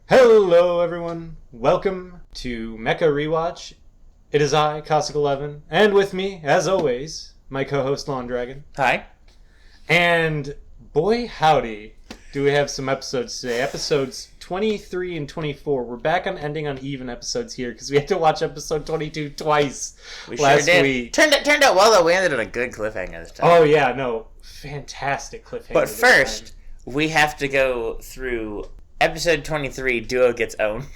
Hello everyone, welcome to Mecha Rewatch. It is I, Cossak and with me, as always, my co-host Lawn Dragon. Hi. And boy howdy, do we have some episodes today. Episodes 23 and 24. We're back on ending on even episodes here because we had to watch episode 22 twice last week. Turned out well though, we ended on a good cliffhanger this time. Oh yeah, no, fantastic cliffhanger. But first, we have to go through episode 23, Duo Gets Owned.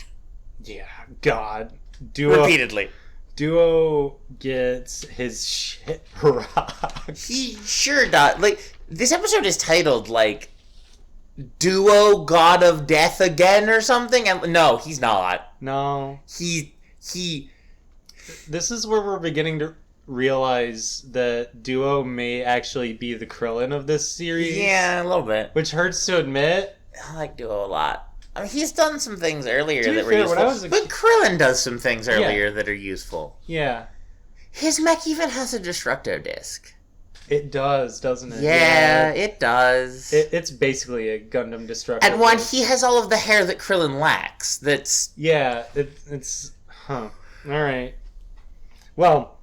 Yeah, God. Repeatedly. Duo gets his shit rocked. He sure does. Like, this episode is titled, like, Duo God of Death Again or something? And no, he's not. No. He... This is where we're beginning to realize that Duo may actually be the Krillin of this series. Yeah, a little bit. Which hurts to admit. I like Duo a lot. I mean, he's done some things earlier that were fair, useful. But Krillin does some things earlier that are useful. Yeah. His mech even has a Destructo disc. It does, doesn't it? Yeah, it does. It's basically a Gundam Destructo. And one, he has all of the hair that Krillin lacks. That's... Yeah, it's... Huh. Alright. Well,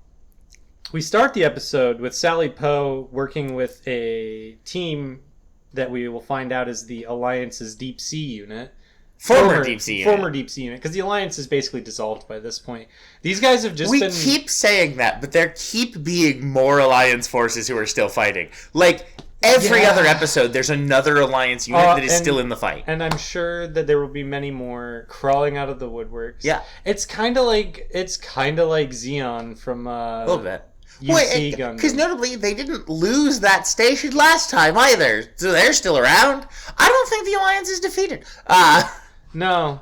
we start the episode with Sally Poe working with a team that we will find out is the Alliance's Deep Sea unit. Former Deep Sea unit, because the Alliance is basically dissolved by this point. These guys have just been... We keep saying that, but there keep being more Alliance forces who are still fighting. Like, every other episode, there's another Alliance unit that is still in the fight. And I'm sure that there will be many more crawling out of the woodworks. Yeah. It's kind of like Xeon from... a little bit. Because notably, they didn't lose that station last time either, so they're still around. I don't think the Alliance is defeated. No,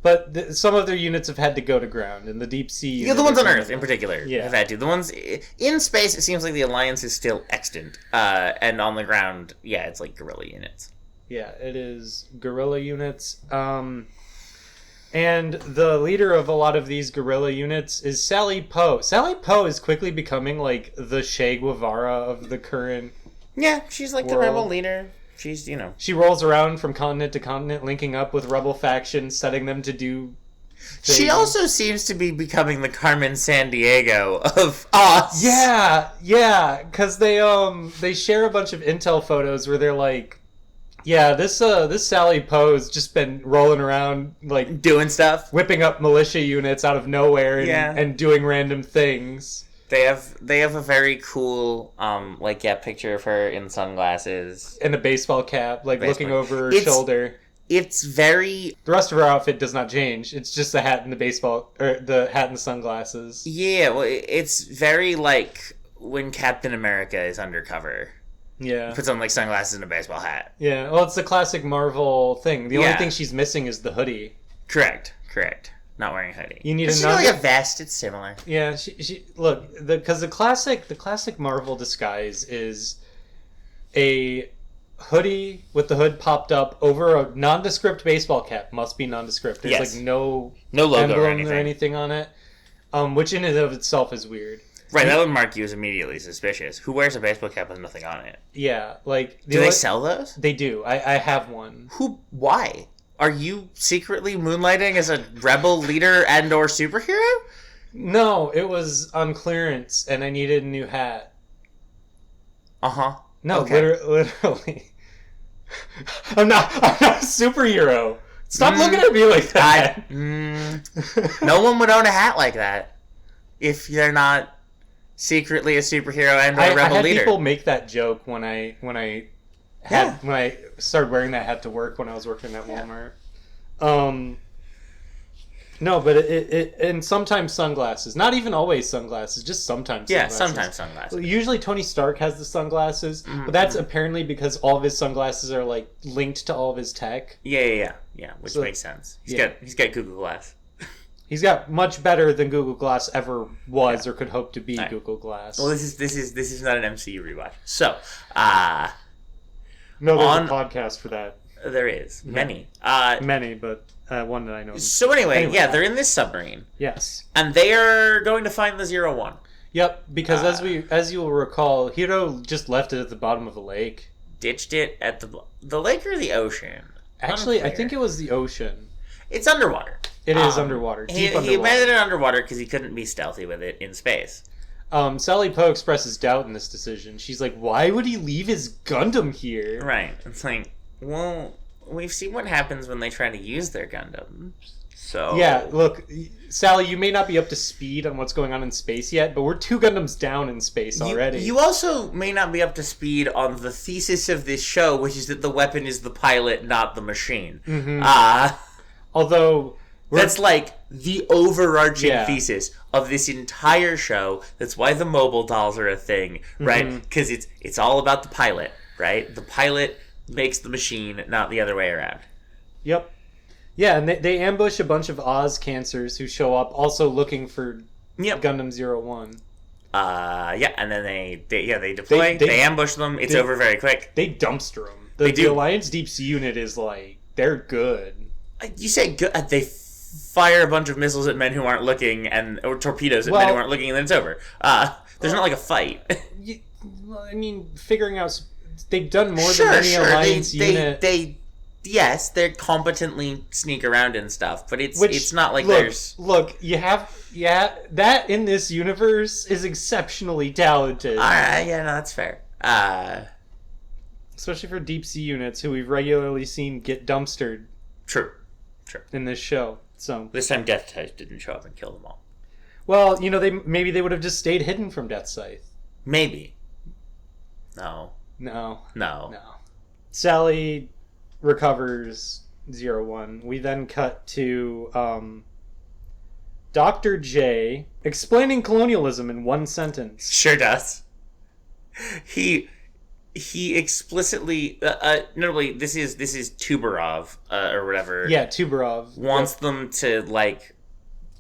but some of their units have had to go to ground, and the Deep Sea... Yeah, the ones on Earth, in particular, have had to. The ones in space, it seems like the Alliance is still extant, and on the ground, it's like guerrilla units. Yeah, it is guerrilla units. And the leader of a lot of these guerrilla units is Sally Poe. Sally Poe is quickly becoming, like, the Che Guevara of the current Yeah, she's like world. The rebel leader. She's, She rolls around from continent to continent, linking up with rebel factions, setting them to do things. She also seems to be becoming the Carmen Sandiego of us. Yeah, because they share a bunch of intel photos where they're like, yeah, this Sally Poe's just been rolling around, like... doing stuff. Whipping up militia units out of nowhere and doing random things. They have a very cool, picture of her in sunglasses. And a baseball cap, looking over her shoulder. It's very... The rest of her outfit does not change. It's just the hat and the hat and the sunglasses. Yeah, well, it's very like when Captain America is undercover. Yeah. He puts on, sunglasses and a baseball hat. Yeah, well, it's the classic Marvel thing. The only thing she's missing is the hoodie. Correct. Not wearing a hoodie. You need a vest. It's similar. Yeah, she look, because the classic Marvel disguise is a hoodie with the hood popped up over a nondescript baseball cap. Must be nondescript. There's no logo or anything on it, which in and of itself is weird. Right, that would mark you as immediately suspicious. Who wears a baseball cap with nothing on it? Yeah, do they sell those? They do. I have one. Why? Are you secretly moonlighting as a rebel leader and or superhero? No, it was on clearance, and I needed a new hat. Uh-huh. No, okay. literally. I'm not a superhero. Stop looking at me like that. No one would own a hat like that if they're not secretly a superhero and a rebel leader. People make that joke when I started wearing that hat to work when I was working at Walmart. No, but it and sometimes sunglasses. Not even always sunglasses, just sometimes sunglasses. Yeah, sometimes sunglasses. Usually Tony Stark has the sunglasses, but that's apparently because all of his sunglasses are linked to all of his tech. Yeah, which makes sense. He's got Google Glass. He's got much better than Google Glass ever was or could hope to be Google Glass. Well, this is not an MCU rewatch. So, no, there's a podcast for that. There is many, but one that I know. So anyway, they're in this submarine. Yes, and they are going to find the 01. Yep, because as you will recall, Hiro just left it at the bottom of the lake. Ditched it at the lake or the ocean. Actually, I think it was the ocean. It's underwater. It is underwater. Deep underwater. He abandoned it underwater because he couldn't be stealthy with it in space. Sally Poe expresses doubt in this decision. She's like, why would he leave his Gundam here? Right. It's like, well, we've seen what happens when they try to use their Gundams. So... Yeah, look, Sally, you may not be up to speed on what's going on in space yet, but we're 2 Gundams down in space already. You also may not be up to speed on the thesis of this show, which is that the weapon is the pilot, not the machine. Mm-hmm. Although... That's like the overarching thesis of this entire show. That's why the mobile dolls are a thing, right? Because it's all about the pilot, right? The pilot makes the machine, not the other way around. Yep. Yeah, and they ambush a bunch of Oz cancers who show up also looking for Gundam 01. Yeah, and then they deploy, they ambush them, it's over very quick. They dumpster them. The Alliance Deep Sea unit is like, they're good. You say good, they fire a bunch of missiles at men who aren't looking, or torpedoes at men who aren't looking, and then it's over. There's not like a fight. I mean, figuring out... They've done more than any Alliance unit. Yes, they competently sneak around and stuff, but it's not like there's... Look, you have... Yeah, that in this universe is exceptionally talented. Alright, yeah, no, that's fair. Especially for deep sea units who we've regularly seen get dumpstered. True. In this show, so... This time Death Scythe didn't show up and kill them all. Well, maybe they would have just stayed hidden from Death Scythe. Maybe. No. Sally recovers 01. We then cut to Dr. J explaining colonialism in one sentence. Sure does. He explicitly, notably, this is Tubarov, or whatever. Yeah, Tubarov wants them to like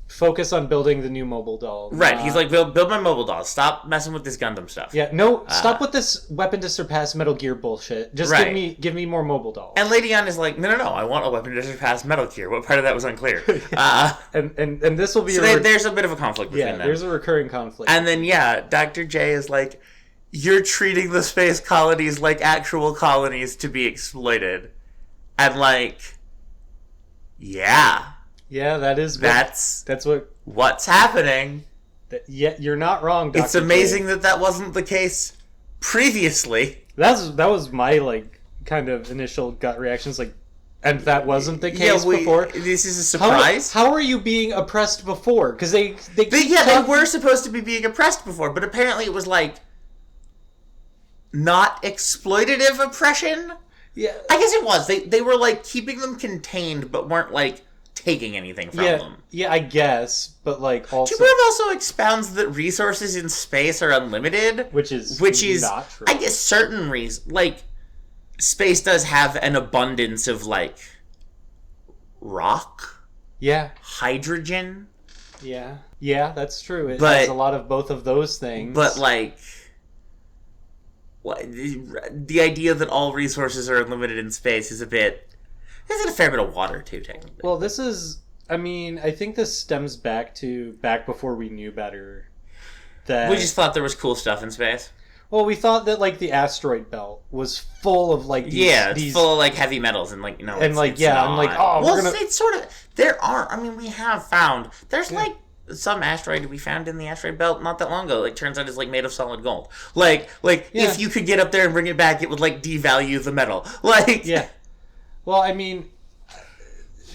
focus on building the new mobile doll. Right, he's like, build my mobile doll. Stop messing with this Gundam stuff. Yeah, no, stop with this weapon to surpass Metal Gear bullshit. Just give me more mobile dolls. And Lady Ann is like, no, I want a weapon to surpass Metal Gear. What part of that was unclear? And this will be there's a bit of a conflict between them. Yeah, there's a recurring conflict. And then Dr. J is like, you're treating the space colonies like actual colonies to be exploited. And like, yeah, that's what's happening. You're not wrong, Dr. It's amazing that wasn't the case previously. That was my kind of initial gut reactions, and that wasn't the case before. This is a surprise. How are you being oppressed before? Because they were supposed to be being oppressed before, but apparently it was not exploitative oppression. Yeah, I guess it was. They were keeping them contained, but weren't taking anything from them. Yeah, I guess, but also... Tubarov also expounds that resources in space are unlimited, which is not true. I guess certain reasons, space does have an abundance of rock, hydrogen. Yeah, that's true. It has a lot of both of those things. But the idea that all resources are unlimited in space is a fair bit of water too, technically. Well, this is... I mean, I think this stems back before we knew better. That we just thought there was cool stuff in space. Well, we thought that the asteroid belt was full of it's full of heavy metals and it's sort of there are. I mean, we have found there's some asteroid we found in the asteroid belt not that long ago. Turns out it's made of solid gold. If you could get up there and bring it back, it would devalue the metal. Yeah. Well, I mean,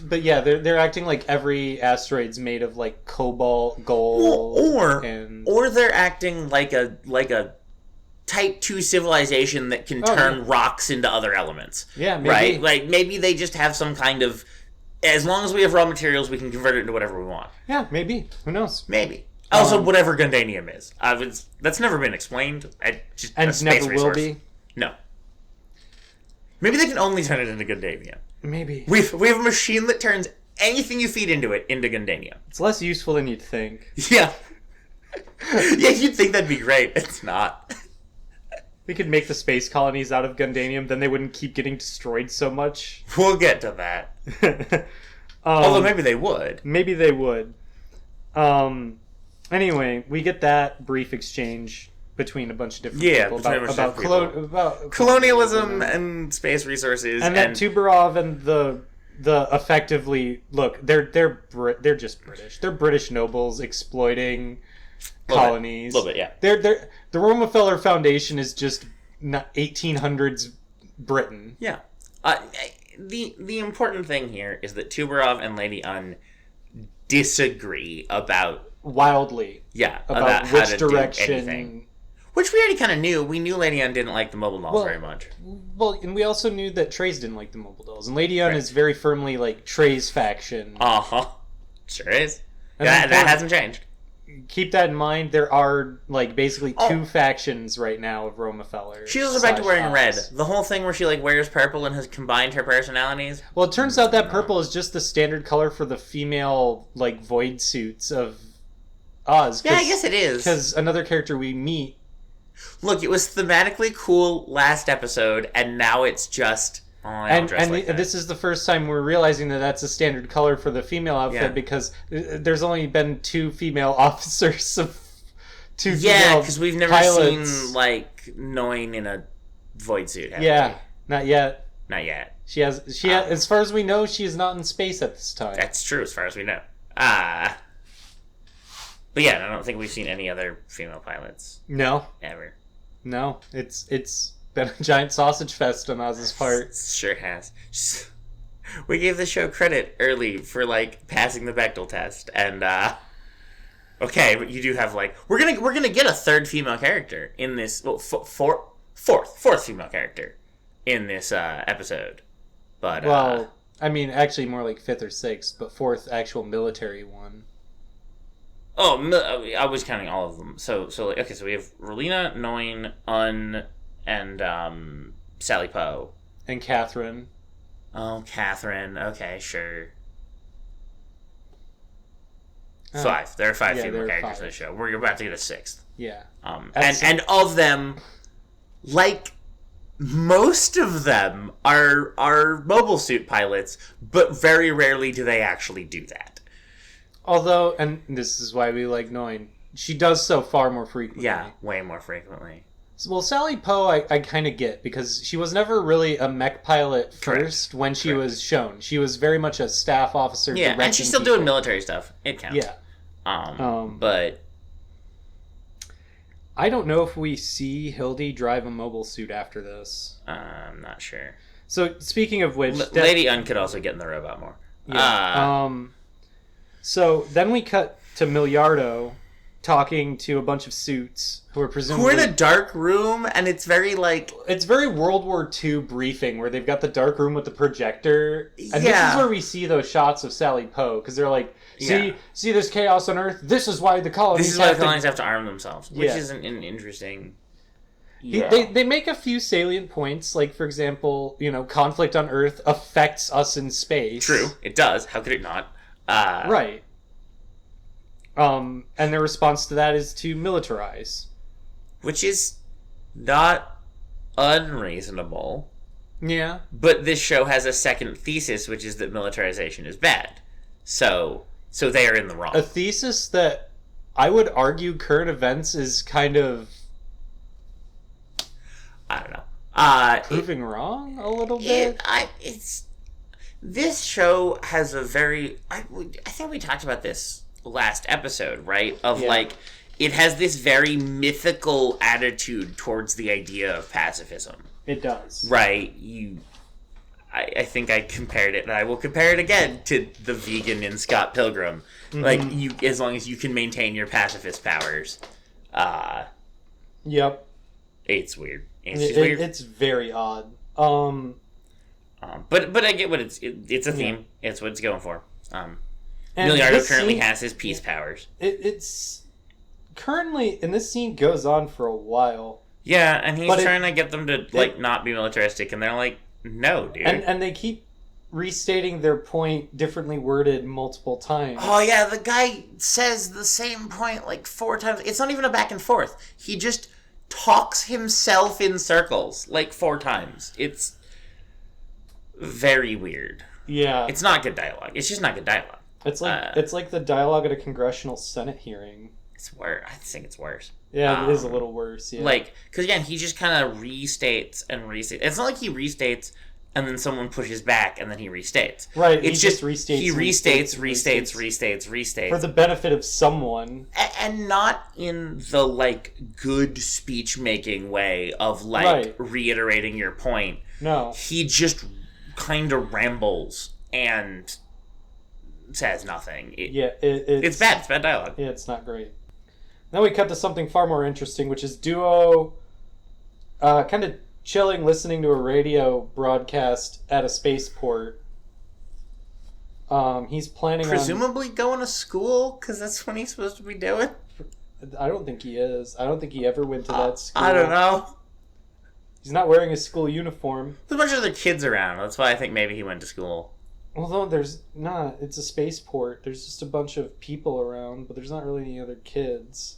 but yeah, they're acting like every asteroid's made of cobalt, gold, or they're acting like a Type 2 civilization that can turn rocks into other elements. Yeah, maybe. Right? Maybe they just have some kind of... As long as we have raw materials, we can convert it into whatever we want. Yeah, maybe. Who knows? Maybe. Also, whatever Gundanium is. That's never been explained. And never will be? No. Maybe they can only turn it into Gundanium. Maybe. We have a machine that turns anything you feed into it into Gundanium. It's less useful than you'd think. Yeah. Yeah, you'd think that'd be great. It's not. We could make the space colonies out of Gundanium, then they wouldn't keep getting destroyed so much. We'll get to that. Although maybe they would. Maybe they would. Anyway, we get that brief exchange between a bunch of different people about colonialism and space resources. And then Tubarov and the the effectively look, they're just British. They're British nobles exploiting colonies. A little bit, yeah. The Rockefeller Foundation is just 1800s Britain. Yeah. The important thing here is that Tuberov and Lady Un disagree about wildly. Yeah, about how which to direction. do anything. Which we already kind of knew. We knew Lady Un didn't like the mobile dolls very much. Well, and we also knew that Trey's didn't like the mobile dolls, and Lady Un is very firmly like Trey's faction. Sure is. And That hasn't changed. Keep that in mind. There are like basically two factions right now of Rockefeller. She's also back to wearing red. The whole thing where she like wears purple and has combined her personalities. Well, it turns out that purple is just the standard color for the female like void suits of Oz. Yeah, I guess it is. Because another character we meet. Look, it was thematically cool last episode, and now it's just. This is the first time we're realizing that that's a standard color for the female outfit because there's only been 2 female officers of 2 female pilots. Yeah, because we've never seen like Noin in a void suit. Not yet. Not yet. She has. As far as we know, she is not in space at this time. That's true, as far as we know. But yeah, I don't think we've seen any other female pilots. No. Ever. No. It's been a giant sausage fest on Oz's part. It sure has. We gave the show credit early for like passing the Bechdel test, and okay, but you do have like we're gonna get a 3rd female character in this. Well, fourth female character in this episode. But I mean, actually more like 5th or 6th, but 4th actual military one. Oh, I was counting all of them. So okay, so we have Relina, Noin, Un, and Sally Poe. And Catherine. Oh, Catherine. Okay, sure. 5. There are 5 female characters in the show. We're about to get a 6th. Yeah. And of them, like most of them are mobile suit pilots, but very rarely do they actually do that. Although, and this is why we like Noin, she does so far more frequently. Yeah, way more frequently. Well, Sally Poe, I kind of get, because she was never really a mech pilot first when she was shown. She was very much a staff officer. Yeah, and she's still doing military stuff. It counts. Yeah. But I don't know if we see Hildy drive a mobile suit after this. I'm not sure. So, speaking of which... Lady Un could also get in the robot more. Yeah. So, then we cut to Miliardo talking to a bunch of suits who are presumably... Who are in a dark room, and it's very, like... It's very World War II briefing, where they've got the dark room with the projector. And this is where we see those shots of Sally Poe, because they're like, see this chaos on Earth? This is why the colonies have to arm themselves, which is an interesting... Yeah. They make a few salient points, like, for example, conflict on Earth affects us in space. True, it does. How could it not? Right. And their response to that is to militarize. Which is not unreasonable. Yeah. But this show has a second thesis, which is that militarization is bad. So they are in the wrong. A thesis that I would argue current events is kind of... I don't know. Proving wrong a little bit? This show has a very... I think we talked about this last episode, right? Like, it has this very mythical attitude towards the idea of pacifism. It does. Right? I think I compared it, and I will compare it again to the vegan in Scott Pilgrim. Mm-hmm. Like, as long as you can maintain your pacifist powers. Yep. It's weird. It's weird. It's very odd. But I get what it's a theme. Yeah. It's what it's going for. Miliardo currently has his peace powers. It's currently, and this scene goes on for a while. Yeah, and he's trying to get them to not be militaristic, and they're like, no, dude. And they keep restating their point differently worded multiple times. Oh yeah, the guy says the same point like 4 times. It's not even a back and forth. He just talks himself in circles like 4 times. It's very weird. Yeah. It's not good dialogue. It's just not good dialogue. It's like the dialogue at a congressional Senate hearing. It's worse. I think it's worse. Yeah, it is a little worse. Yeah. Because again, he just kind of restates and restates. It's not like he restates and then someone pushes back, and then he restates. Right. It's just restates. He restates. For the benefit of someone. And not in the, like, good speech-making way of, like, Right. reiterating your point. No. He just kind of rambles and says nothing. It's bad. It's bad dialogue. Yeah, it's not great. Now we cut to something far more interesting, which is Duo kind of chilling, listening to a radio broadcast at a spaceport. He's planning Presumably going to school, because that's what he's supposed to be doing. I don't think he is. I don't think he ever went to that school. I don't know. He's not wearing his school uniform. There's a bunch of other kids around. That's why I think maybe he went to school. Although there's not. It's a spaceport. There's just a bunch of people around, but there's not really any other kids.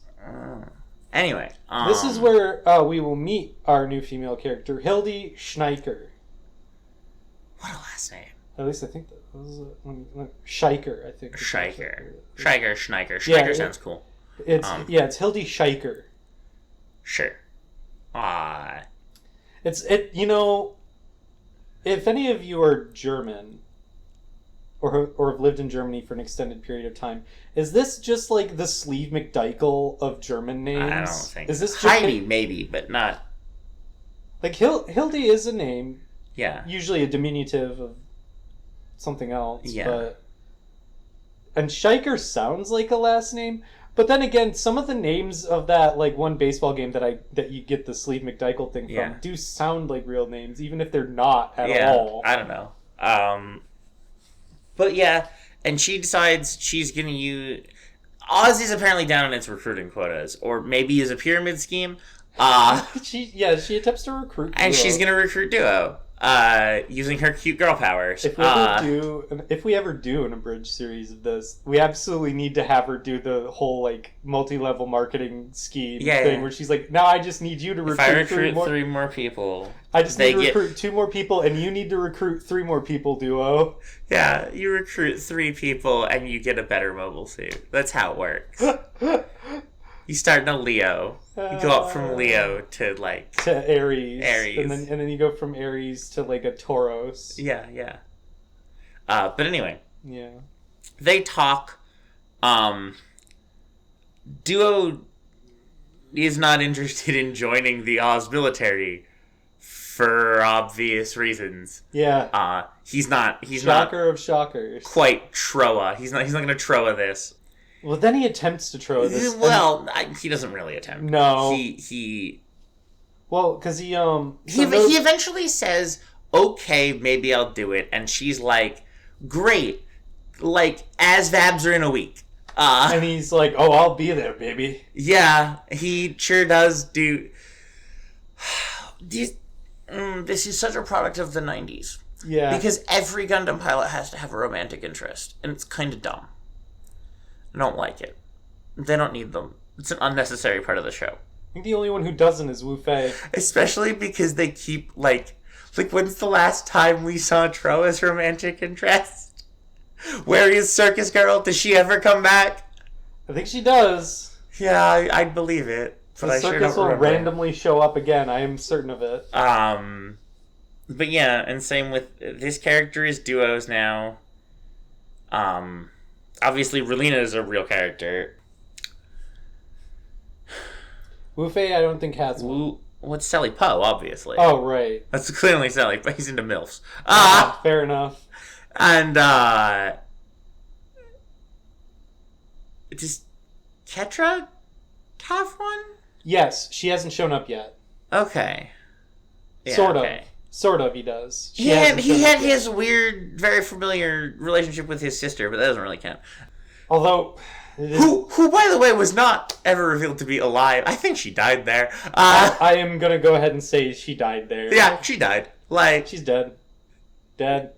Anyway. This is where we will meet our new female character, Hildy Schneiker. What a last name. At least I think that was Scheiker, I think. Scheiker. Scheiker sounds cool. It's Hildy Scheiker. Sure. If any of you are German or have lived in Germany for an extended period of time, is this just like the Sleeve McDykel of German names? I don't think. Is this Heidi, maybe, but not. Like Hildy is a name. Yeah. Usually a diminutive of something else. Yeah. And Scheiker sounds like a last name. But then again, some of the names of that like one baseball game that you get the Sleeve McDykel thing from do sound like real names, even if they're not at all. I don't know. But yeah, and she decides she's gonna use. Oz is apparently down on its recruiting quotas, or maybe is a pyramid scheme. She attempts to recruit Duo. And she's gonna recruit Duo. Using her cute girl powers. If we ever do an abridged series of this, we absolutely need to have her do the whole like multi-level marketing scheme thing where she's like, "Now I just need you to recruit, if I recruit three more people. I just need to recruit 2 more people, and you need to recruit 3 more people, Duo." Yeah, you recruit 3 people, and you get a better mobile suit. That's how it works. You start in a Leo. You go up from Leo to Aries. Aries. And then you go from Aries to like a Tauros. Yeah. But anyway. Yeah. They talk. Duo is not interested in joining the Oz military for obvious reasons. Yeah. He's not Shocker of shockers. Quite Troa. He's not gonna Troa this. Well, then he attempts to Troa this. Well, he doesn't really attempt. No. He. Well, because he He eventually says, "Okay, maybe I'll do it," and she's like, "Great, like ASVABs are in a week." And he's like, "Oh, I'll be there, baby." Yeah, he sure does do. This is such a product of the 90s. Yeah. Because every Gundam pilot has to have a romantic interest, and it's kind of dumb. I don't like it. They don't need them. It's an unnecessary part of the show. I think the only one who doesn't is Wu Fei. Especially because they keep, like, when's the last time we saw Troa's romantic interest? Where is Circus Girl? Does she ever come back? I think she does. Yeah, I'd believe it. But the I sure Circus don't will remember. Randomly show up again. I am certain of it. But yeah, and same with this character is Duo's now. Obviously, Relina is a real character. Wu Fei, I don't think has one. What's Sally Poe, obviously. Oh, right. That's clearly Sally, but he's into MILFs. Fair enough. And, does Ketra have one? Yes, she hasn't shown up yet. Okay. Yeah, sort of. okay. Sort of, he does. He had his weird, very familiar relationship with his sister, but that doesn't really count. Although... Who, by the way, was not ever revealed to be alive. I think she died there. I am going to go ahead and say she died there. Yeah, she died. She's dead. Dead.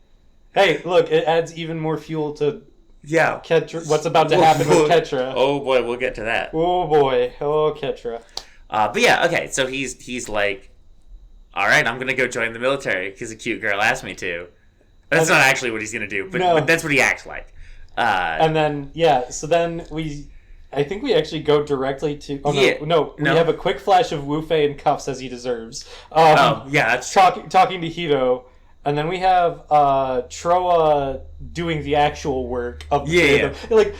Hey, look, it adds even more fuel to Ketra, what's about to happen with Ketra. Oh boy, we'll get to that. Oh boy. Oh, Ketra. But yeah, okay, so he's like, alright, I'm going to go join the military because a cute girl asked me to. That's not actually what he's going to do, but that's what he acts like. And then, so then I think we actually go directly to... We have a quick flash of Wu Fei in cuffs as he deserves. That's talking to Hito, And then we have Troa doing the actual work of the Yeah. Like,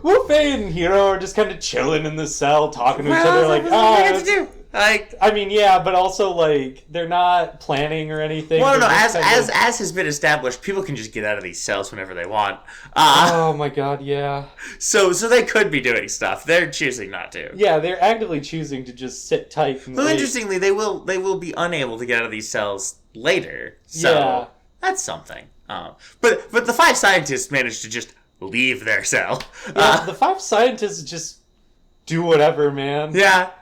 Wolfie and Hiro are just kind of chilling in the cell, talking to each other. Like, what to do? Like, I mean, yeah, but also like they're not planning or anything. well, no, They're just as has been established, people can just get out of these cells whenever they want. Oh my god, yeah. So they could be doing stuff. They're choosing not to. Yeah, they're actively choosing to just sit tight. And Well, wait. interestingly, they will be unable to get out of these cells later. So Yeah. that's something. But the 5 scientists managed to just leave their cell. Yeah, the 5 scientists just do whatever, man. Yeah.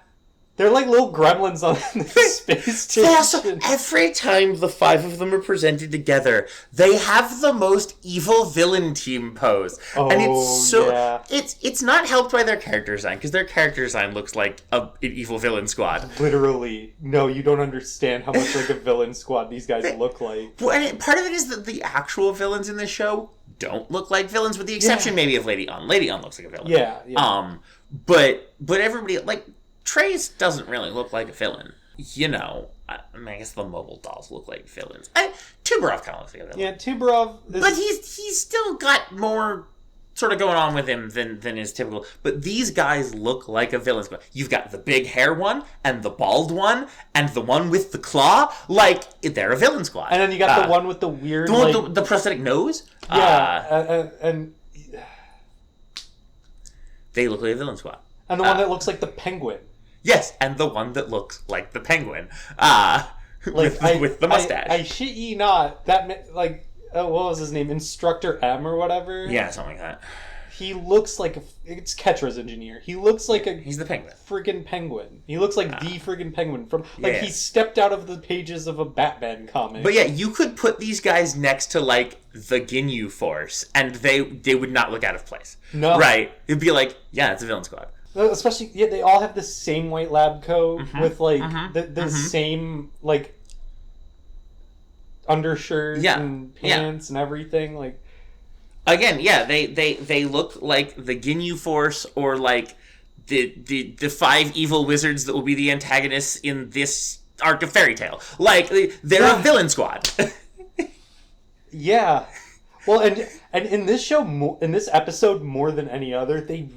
They're like little gremlins on the space station. Also, every time the 5 of them are presented together, they have the most evil villain team pose. And it's so... yeah. It's not helped by their character design, because their character design looks like an evil villain squad. Literally. No, you don't understand how much like a villain squad these guys look like. Well, and part of it is that the actual villains in this show don't look like villains, with the exception maybe of Lady On. Lady On looks like a villain. Yeah. But everybody, like... Trace doesn't really look like a villain. You know, I guess the mobile dolls look like villains. Tubarov kind of looks like a villain. Yeah, Tubarov... But he's still got more sort of going on with him than is typical. But these guys look like a villain. You've got the big hair one, and the bald one, and the one with the claw. Like, they're a villain squad. And then you got the one with the weird... The one with the prosthetic nose? Yeah, and they look like a villain squad. And the one that looks like the penguin. Yes, and the one that looks like the penguin. With the mustache. I shit ye not. That, like, what was his name? Instructor M or whatever? Yeah, something like that. He looks like it's Ketra's engineer. He looks like he's the penguin. Friggin' penguin. He looks like the friggin' penguin from he stepped out of the pages of a Batman comic. But yeah, you could put these guys next to like the Ginyu Force, and they would not look out of place. No, right? It'd be like, yeah, it's a villain squad. Especially, they all have the same white lab coat with like the same like undershirt and pants and everything. Like, again, yeah, they look like the Ginyu Force, or like the 5 evil wizards that will be the antagonists in this arc of Fairy Tail. Like, they're a villain squad. Yeah. Well, and in this show, in this episode, more than any other, they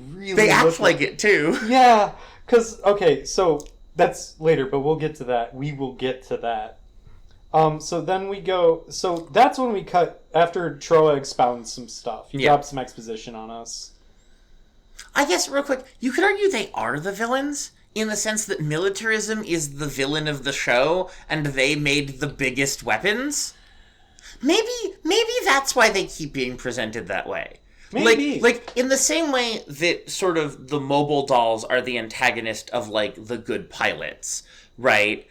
act like it too. Yeah, because okay, so that's later, but we'll get to that. We will get to that. So then we go. So that's when we cut after Troa expounds some stuff. He drops some exposition on us. I guess real quick, you could argue they are the villains in the sense that militarism is the villain of the show, and they made the biggest weapons. Maybe that's why they keep being presented that way. Maybe. Like in the same way that sort of the mobile dolls are the antagonist of like the good pilots, right?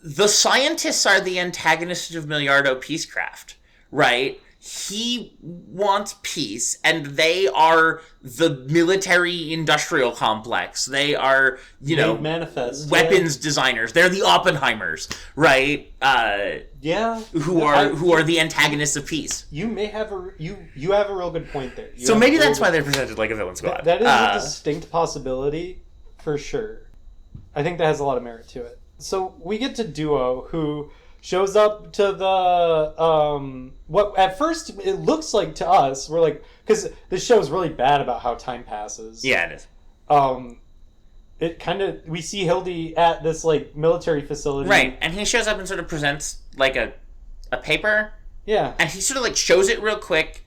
The scientists are the antagonist of Milliardo Peacecraft, right? He wants peace, and they are the military-industrial complex. They are, manifest weapons designers. They're the Oppenheimers, right? Who are the antagonists of peace. You may have you have a real good point there. So maybe that's why they're presented like a villain squad. That is a distinct possibility, for sure. I think that has a lot of merit to it. So we get to Duo, who shows up to the what at first it looks like to us, we're like, because this show is really bad about how time passes. Yeah, it is. It kind of, we see Hildy at this like military facility, right? And he shows up and sort of presents like a paper. Yeah. And he sort of like shows it real quick,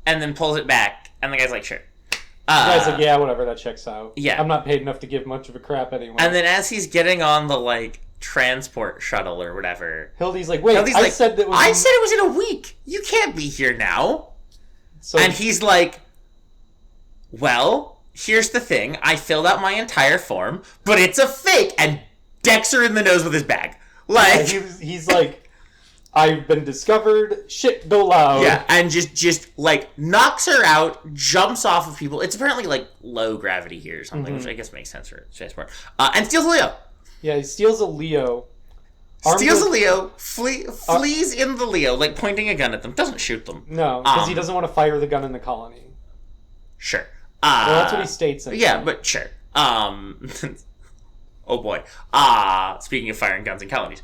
and then pulls it back, and the guy's like, "Sure." The guy's like, "Yeah, whatever, that checks out. Yeah, I'm not paid enough to give much of a crap anyway." And then as he's getting on the like transport shuttle or whatever, Hildy's like, "Wait, I said it was in a week. You can't be here now." So, and he's like, "Well, here's the thing. I filled out my entire form, but it's a fake," and decks her in the nose with his bag. Like, he's like, "I've been discovered. Shit, go loud." Yeah, and just like knocks her out, jumps off of people. It's apparently like low gravity here or something, which I guess makes sense for transport. And steals a Leo. Yeah, he steals a Leo. Flees in the Leo, like pointing a gun at them. Doesn't shoot them. No, because he doesn't want to fire the gun in the colony. Sure. Well, that's what he states. Yeah, but sure. Oh boy. Speaking of firing guns in colonies.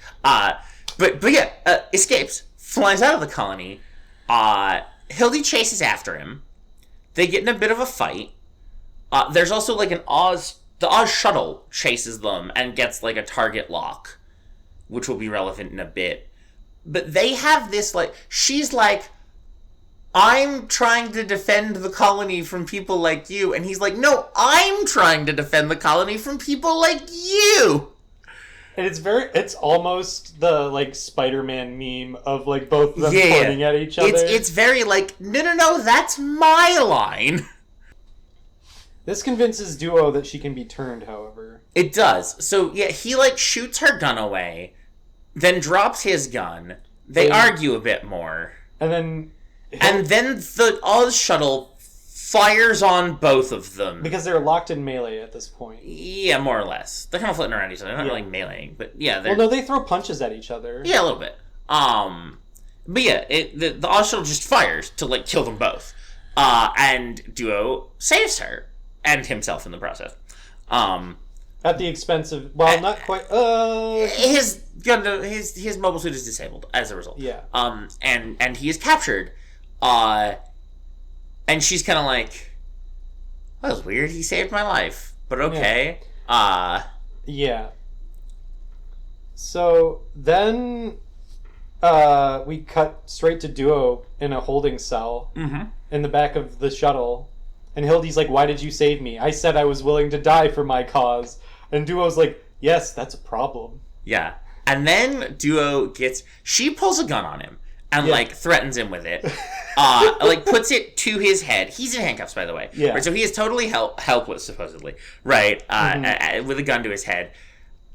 But yeah, escapes, flies out of the colony. Hildy chases after him. They get in a bit of a fight. There's also like the Oz shuttle chases them and gets like a target lock, which will be relevant in a bit. But they have this she's like, I'm trying to defend the colony from people like you. And he's like, no, I'm trying to defend the colony from people like you. And it's almost the Spider-Man meme of both of them pointing at each other. It's very no, that's my line. This convinces Duo that she can be turned, however. It does. So yeah, he shoots her gun away, then drops his gun. They argue a bit more. And then the Oz shuttle fires on both of them. Because they're locked in melee at this point. Yeah, more or less. They're kind of flitting around each other. They're not really meleeing, but yeah. Well, no, they throw punches at each other. Yeah, a little bit. But yeah, the Oz shuttle just fires to kill them both. And Duo saves her and himself in the process. At the expense of not quite. His mobile suit is disabled as a result. Yeah. And he is captured. And she's kind of like, that was weird. He saved my life, but okay. Yeah. So then, we cut straight to Duo in a holding cell in the back of the shuttle, and Hildy's like, "Why did you save me? I said I was willing to die for my cause." And Duo's like, "Yes, that's a problem." Yeah. And then she pulls a gun on him and threatens him with it. Puts it to his head. He's in handcuffs, by the way. Yeah. Right, so he is totally helpless, supposedly. Right. With a gun to his head.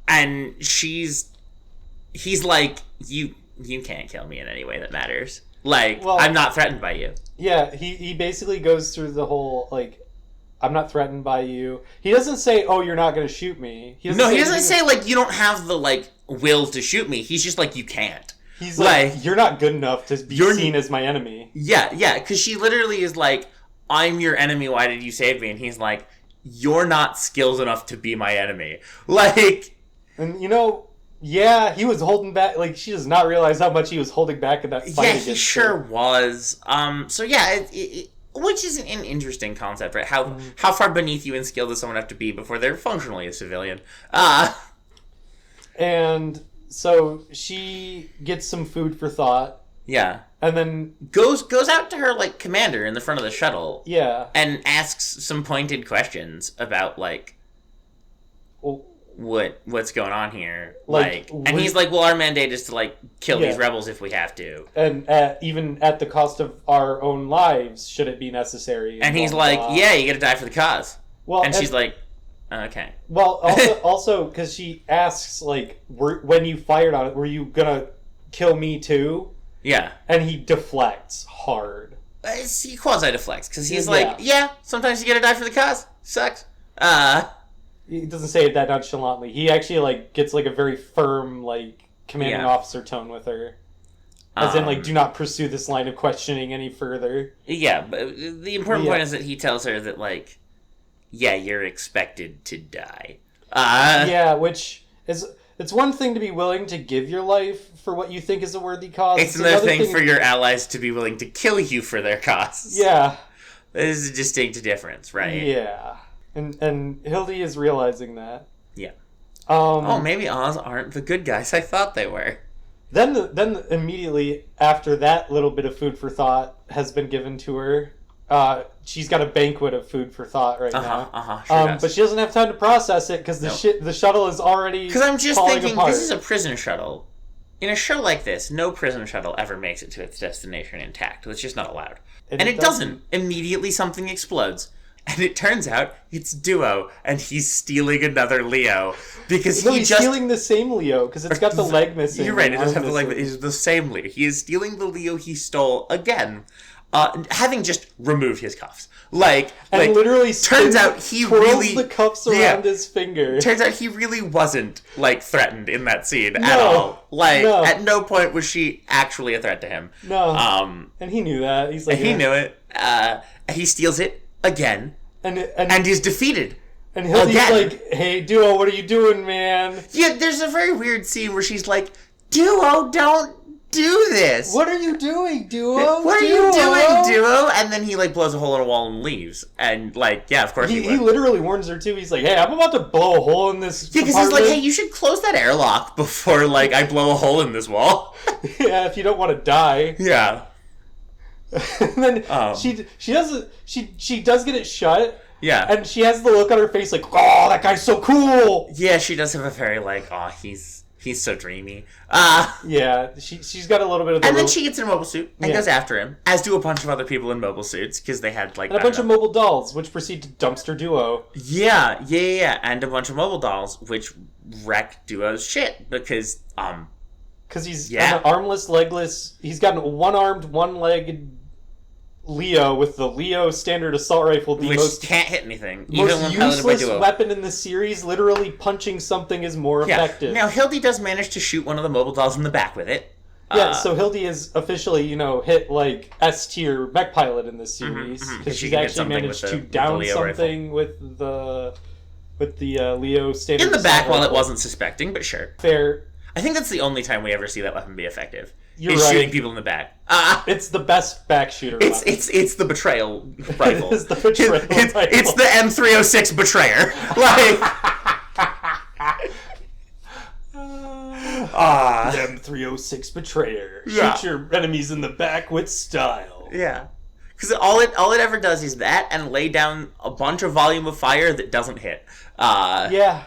And he's like, you can't kill me in any way that matters. I'm not threatened by you. Yeah, he basically goes through the whole, I'm not threatened by you. He doesn't say, "Oh, you're not going to shoot me." He doesn't say, you don't have the, will to shoot me. He's just like, you can't. He's like, you're not good enough to be seen as my enemy. Yeah, because she literally is like, I'm your enemy, why did you save me? And he's like, you're not skilled enough to be my enemy. And yeah, he was holding back, she does not realize how much he was holding back in that fight against her. Yeah, he sure was. So yeah, which is an interesting concept, right? How far beneath you in skill does someone have to be before they're functionally a civilian? And so she gets some food for thought. Yeah. And then goes out to her commander in the front of the shuttle. Yeah. And asks some pointed questions about what's going on here. And he's like, well, our mandate is to kill these rebels if we have to. And even at the cost of our own lives, should it be necessary. And he's like, yeah, you gotta die for the cause. Well, and she's like, okay. Well, also because she asks, when you fired on it, were you gonna kill me too? Yeah. And he deflects hard. He quasi-deflects, because he's yeah, sometimes you gotta die for the cause. Sucks. He doesn't say it that nonchalantly. He actually, gets, a very firm, commanding officer tone with her. As in, do not pursue this line of questioning any further. Yeah, but the important point is that he tells her that, yeah, you're expected to die. Yeah, which is... It's one thing to be willing to give your life for what you think is a worthy cause. It's another thing for your allies to be willing to kill you for their cause. Yeah. There's a distinct difference, right? Yeah. And Hildy is realizing that. Yeah. Oh, maybe Oz aren't the good guys I thought they were. Then immediately after that little bit of food for thought has been given to her, she's got a banquet of food for thought right now. Sure but she doesn't have time to process it because the shuttle is already because I'm just thinking apart. This is a prison shuttle. In a show like this, no prison shuttle ever makes it to its destination intact. It's just not allowed. And it doesn't. Immediately something explodes. And it turns out it's Duo, and he's stealing another Leo because he's stealing the same Leo because it's got the leg missing. You're right; it doesn't have the leg. It's the same Leo. He is stealing the Leo he stole again, having just removed his cuffs. And literally turns out he twirls really the cuffs around his finger. Turns out he really wasn't threatened in that scene at all. At no point was she actually a threat to him. No. And he knew that. He's he knew it. He steals it again, and is defeated. And Hildy's like, "Hey, Duo, what are you doing, man?" Yeah, there's a very weird scene where she's like, Duo, don't do this. What are you doing, Duo? What are you doing, Duo? And then he, like, blows a hole in a wall and leaves. And, like, yeah, of course he would. He literally warns her, too. He's like, hey, I'm about to blow a hole in this Yeah, because he's like, hey, you should close that airlock before, like, I blow a hole in this wall. Yeah, if you don't want to die. Yeah. And then she does get it shut. Yeah. And she has the look on her face like, oh, that guy's so cool. Yeah, she does have a very, like, oh, he's so dreamy. Yeah, she's got a little bit of the... And then she gets in a mobile suit and goes after him, as do a bunch of other people in mobile suits, because they had, like... And a bunch of mobile dolls, which proceed to dumpster Duo. Yeah, and a bunch of mobile dolls, which wreck Duo's shit, because, Because he's an armless, legless... He's got a one-armed, one-legged Leo with the Leo standard assault rifle, the which can't hit anything, even when piloted by Duo. Weapon in the series. Literally punching something is more effective. Now Hildy does manage to shoot one of the mobile dolls in the back with it. Yeah, so Hildy is officially, hit like S tier mech pilot in this series because she's actually managed to down something with the Leo standard in the back while rifle. it wasn't suspecting, but sure, fair. I think that's the only time we ever see that weapon be effective. You're is right. Shooting people in the back. It's the best back shooter. It's the betrayal rifle. It's the betrayal rifle. It's the M306 betrayer. Like the M306 betrayer. Shoot your enemies in the back with style. Yeah. Because all it ever does is that and lay down a bunch of volume of fire that doesn't hit. Yeah.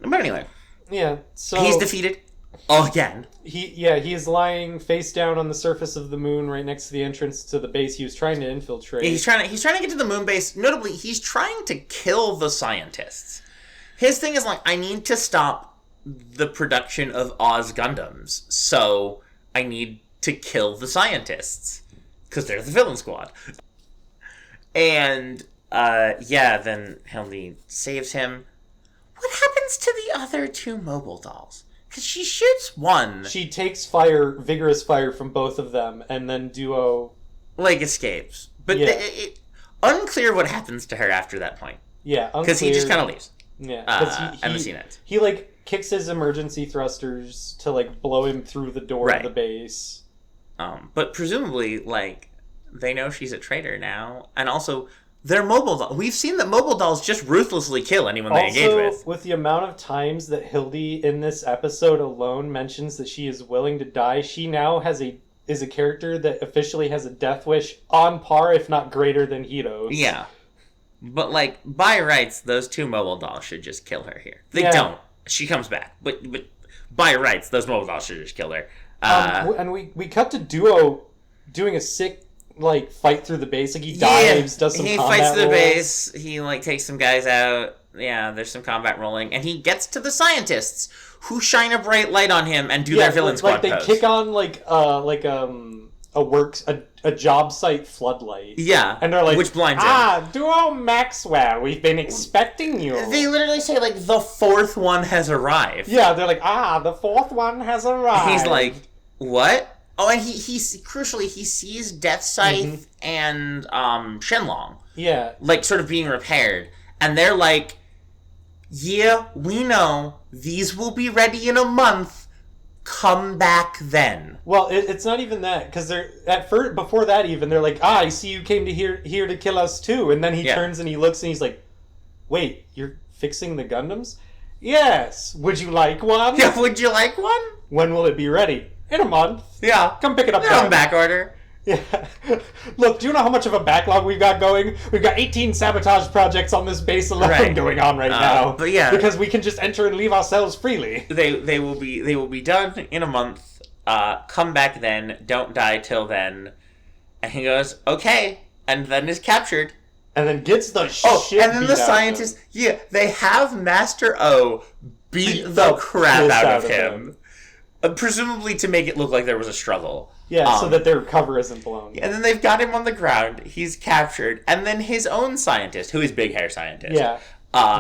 But anyway. Yeah. So he's defeated again. He is lying face down on the surface of the moon right next to the entrance to the base he was trying to infiltrate. He's trying to get to the moon base. Notably, he's trying to kill the scientists. His thing is like, I need to stop the production of Oz Gundams, so I need to kill the scientists. Because they're the villain squad. And, then Hildy saves him. What happens to the other two mobile dolls? Because she shoots one. She takes vigorous fire from both of them, and then Duo... escapes. But unclear what happens to her after that point. Yeah, unclear. Because he just kind of leaves. Yeah, and the scene ends. He, kicks his emergency thrusters to, blow him through the door of the base. But presumably, they know she's a traitor now. And also... They're mobile dolls. We've seen that mobile dolls just ruthlessly kill anyone they engage with. Also, with the amount of times that Hildy in this episode alone mentions that she is willing to die, she now is a character that officially has a death wish on par, if not greater, than Hito's. Yeah. But, by rights, those two mobile dolls should just kill her here. They don't. She comes back. But by rights, those mobile dolls should just kill her. And we cut to Duo doing a sick... fight through the base. He dives, does some combat fights through the rolls. base. He, takes some guys out. Yeah, there's some combat rolling. And he gets to the scientists, who shine a bright light on him and do their villain squad they pose. Kick on, a job site floodlight. Yeah. And they're like, which blinds him. Duo Maxwell, we've been expecting you. They literally say, the fourth one has arrived. Yeah, they're like, the fourth one has arrived. He's like, what? Oh, and he crucially, he sees Death Scythe and Shenlong. Yeah. Sort of being repaired. And they're like, yeah, we know. These will be ready in a month. Come back then. Well, it's not even that, because they're at first, before that even, they're like, I see you came to here to kill us too. And then he turns and he looks and he's like, wait, you're fixing the Gundams? Yes. Would you like one? Yeah, would you like one? When will it be ready? In a month. Yeah. Come pick it up. On back order. Yeah. Look, do you know how much of a backlog we've got going? We've got 18 sabotage projects on this base alone going on right now. But yeah. Because we can just enter and leave ourselves freely. They will be done in a month. Come back then. Don't die till then. And he goes, okay. And then is captured. And then gets the shit and then the scientists, they have Master O beat the crap out of him. Presumably to make it look like there was a struggle. Yeah, so that their cover isn't blown. And then they've got him on the ground. He's captured. And then his own scientist, who is Big Hair Scientist,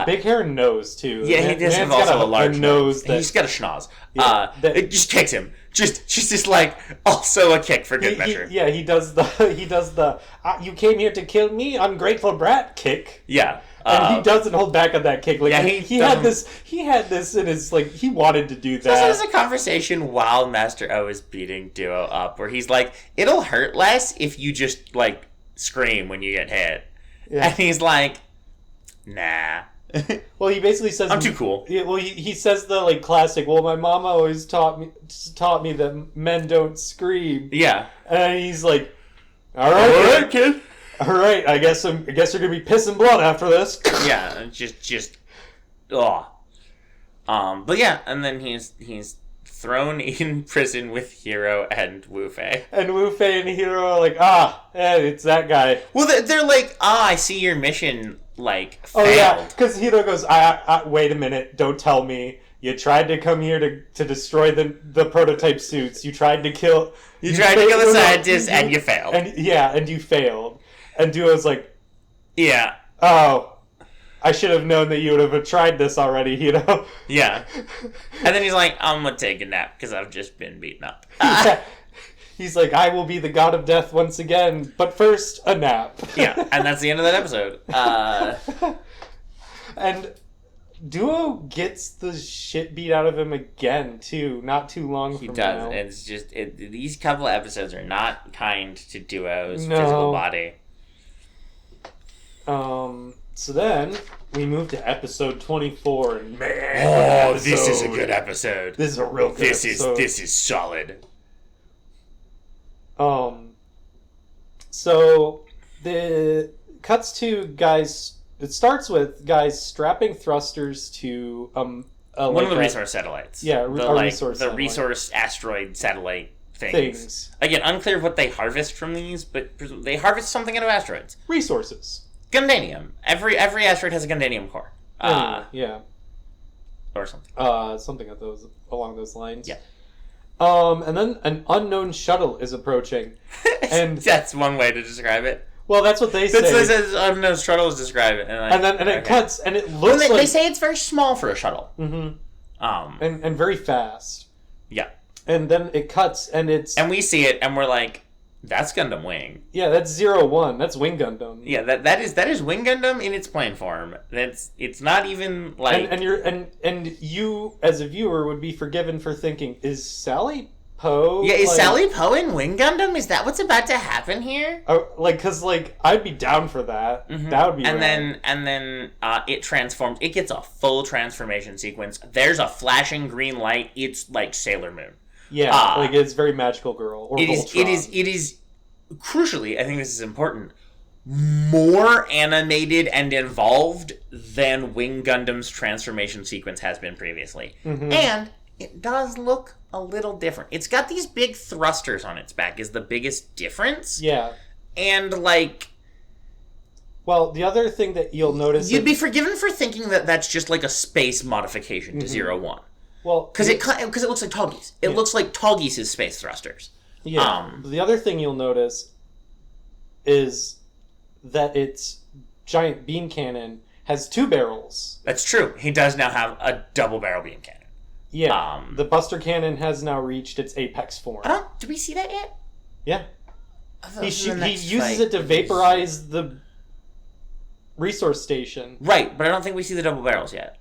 Big hair and nose, too. Yeah, he does have also a large nose. That, he's got a schnoz. Yeah, it just kicks him. Just like, also a kick for good measure. He does the you came here to kill me, ungrateful brat kick. Yeah. And he doesn't hold back on that kick. Like, yeah, he had this in his, like, he wanted to do that. So there's a conversation while Master O is beating Duo up where he's like, it'll hurt less if you just, like, scream when you get hit. Yeah. And he's like, nah. Well, he basically says, I'm too cool. Yeah, well, he says the, like, classic, well, my mama always taught me that men don't scream. Yeah. And he's like, all right, kid. All right, I guess you're gonna be pissing blood after this. Yeah, just, but yeah, and then he's thrown in prison with Hiro and Wu Fei. And Wu Fei and Hiro are like, it's that guy. Well, they're like, I see your mission, like, failed. Oh yeah, because Hiro goes, wait a minute, don't tell me. You tried to come here to destroy the prototype suits. You tried to kill. You tried to kill the scientists, and you failed. And you failed. And Duo's like, yeah. Oh, I should have known that you would have tried this already, Yeah. And then he's like, I'm going to take a nap because I've just been beaten up. Yeah. He's like, I will be the god of death once again, but first, a nap. Yeah, and that's the end of that episode. And Duo gets the shit beat out of him again, too, not too long from now. He does, and it's just, these couple of episodes are not kind to Duo's physical body. So then we move to episode 24, and man, this is a good episode. This is a real good episode. This is solid. So the cuts to guys. It starts with guys strapping thrusters to one of the resource satellites. Yeah, the resource asteroid satellite things. Again, unclear what they harvest from these, but they harvest something out of asteroids. Resources. Gundanium. Every asteroid has a Gundanium core. Yeah. Or something. Something along those lines. Yeah. And then an unknown shuttle is approaching. And that's one way to describe it. Well, that's what they say. That's unknown shuttle is describe it. And it cuts, and it looks like... They say it's very small for a shuttle. Mm-hmm. And very fast. Yeah. And then it cuts, and it's... And we see it, and we're like, that's Gundam Wing. Yeah, that's 01. That's Wing Gundam. Yeah, that is Wing Gundam in its plane form. It's not even like... And you, as a viewer, would be forgiven for thinking, is Sally Poe... Yeah, is Sally Poe in Wing Gundam? Is that what's about to happen here? Because I'd be down for that. Mm-hmm. That would be rad. And then it transforms. It gets a full transformation sequence. There's a flashing green light. It's like Sailor Moon. Yeah, it's very Magical Girl. Or it is crucially, I think this is important, more animated and involved than Wing Gundam's transformation sequence has been previously. Mm-hmm. And it does look a little different. It's got these big thrusters on its back is the biggest difference. Yeah. And well, the other thing that you'll notice... You'd be forgiven for thinking that that's just like a space modification to 01. Well, because it looks like Tallgeese. It looks like Tallgeese's space thrusters. Yeah. The other thing you'll notice is that its giant beam cannon has 2 barrels. That's true. He does now have a double barrel beam cannon. Yeah. The Buster Cannon has now reached its apex form. Did we see that yet? Yeah. He uses it to vaporize the resource station. Right, but I don't think we see the double barrels yet.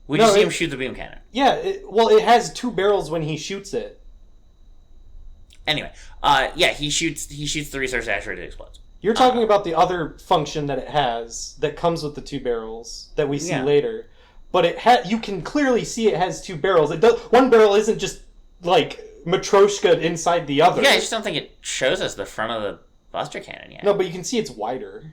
We just see him shoot the beam cannon. Yeah, it has 2 barrels when he shoots it. Anyway, he shoots the resource asteroid, it explodes. You're talking about the other function that it has that comes with the 2 barrels that we see later. But you can clearly see it has 2 barrels. One barrel isn't just like Matryoshka inside the other. Yeah, I just don't think it shows us the front of the Buster Cannon yet. No, but you can see it's wider.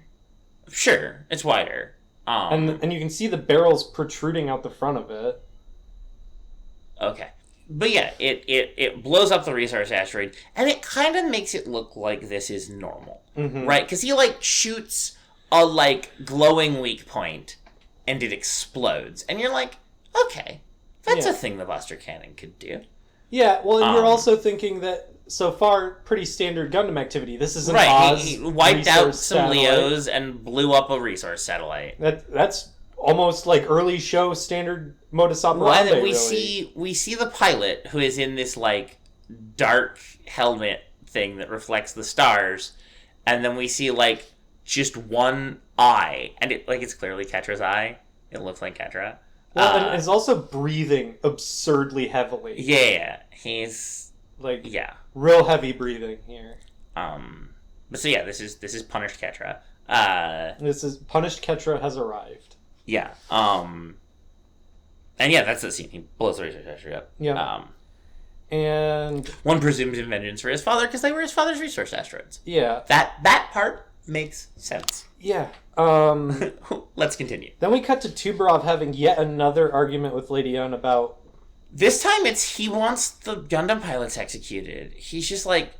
Sure, it's wider. And you can see the barrels protruding out the front of it. Okay. But yeah, it blows up the resource asteroid, and it kind of makes it look like this is normal. Mm-hmm. Right? Because he, shoots a, glowing weak point, and it explodes. And you're like, okay, that's a thing the Buster Cannon could do. Yeah, well, and you're also thinking that, so far, pretty standard Gundam activity. This is an Oz he wiped out some satellite. Leos and blew up a resource satellite. That's almost like early show standard modus operandi. Well, we see the pilot who is in this like dark helmet thing that reflects the stars, and then we see like just one eye, and it's clearly Ketra's eye. It looks like Ketra. Well, and he's also breathing absurdly heavily. Yeah, he's real heavy breathing here. But so yeah, this is punished Ketra. This is punished Ketra has arrived. Yeah. And yeah, that's the scene. He blows the research asteroid up. Yeah. And one presumes in vengeance for his father because they were his father's resource asteroids. Yeah. That part makes sense. Yeah. Let's continue. Then we cut to Tuberov having yet another argument with Lady Yon about... This time he wants the Gundam pilots executed. He's just like,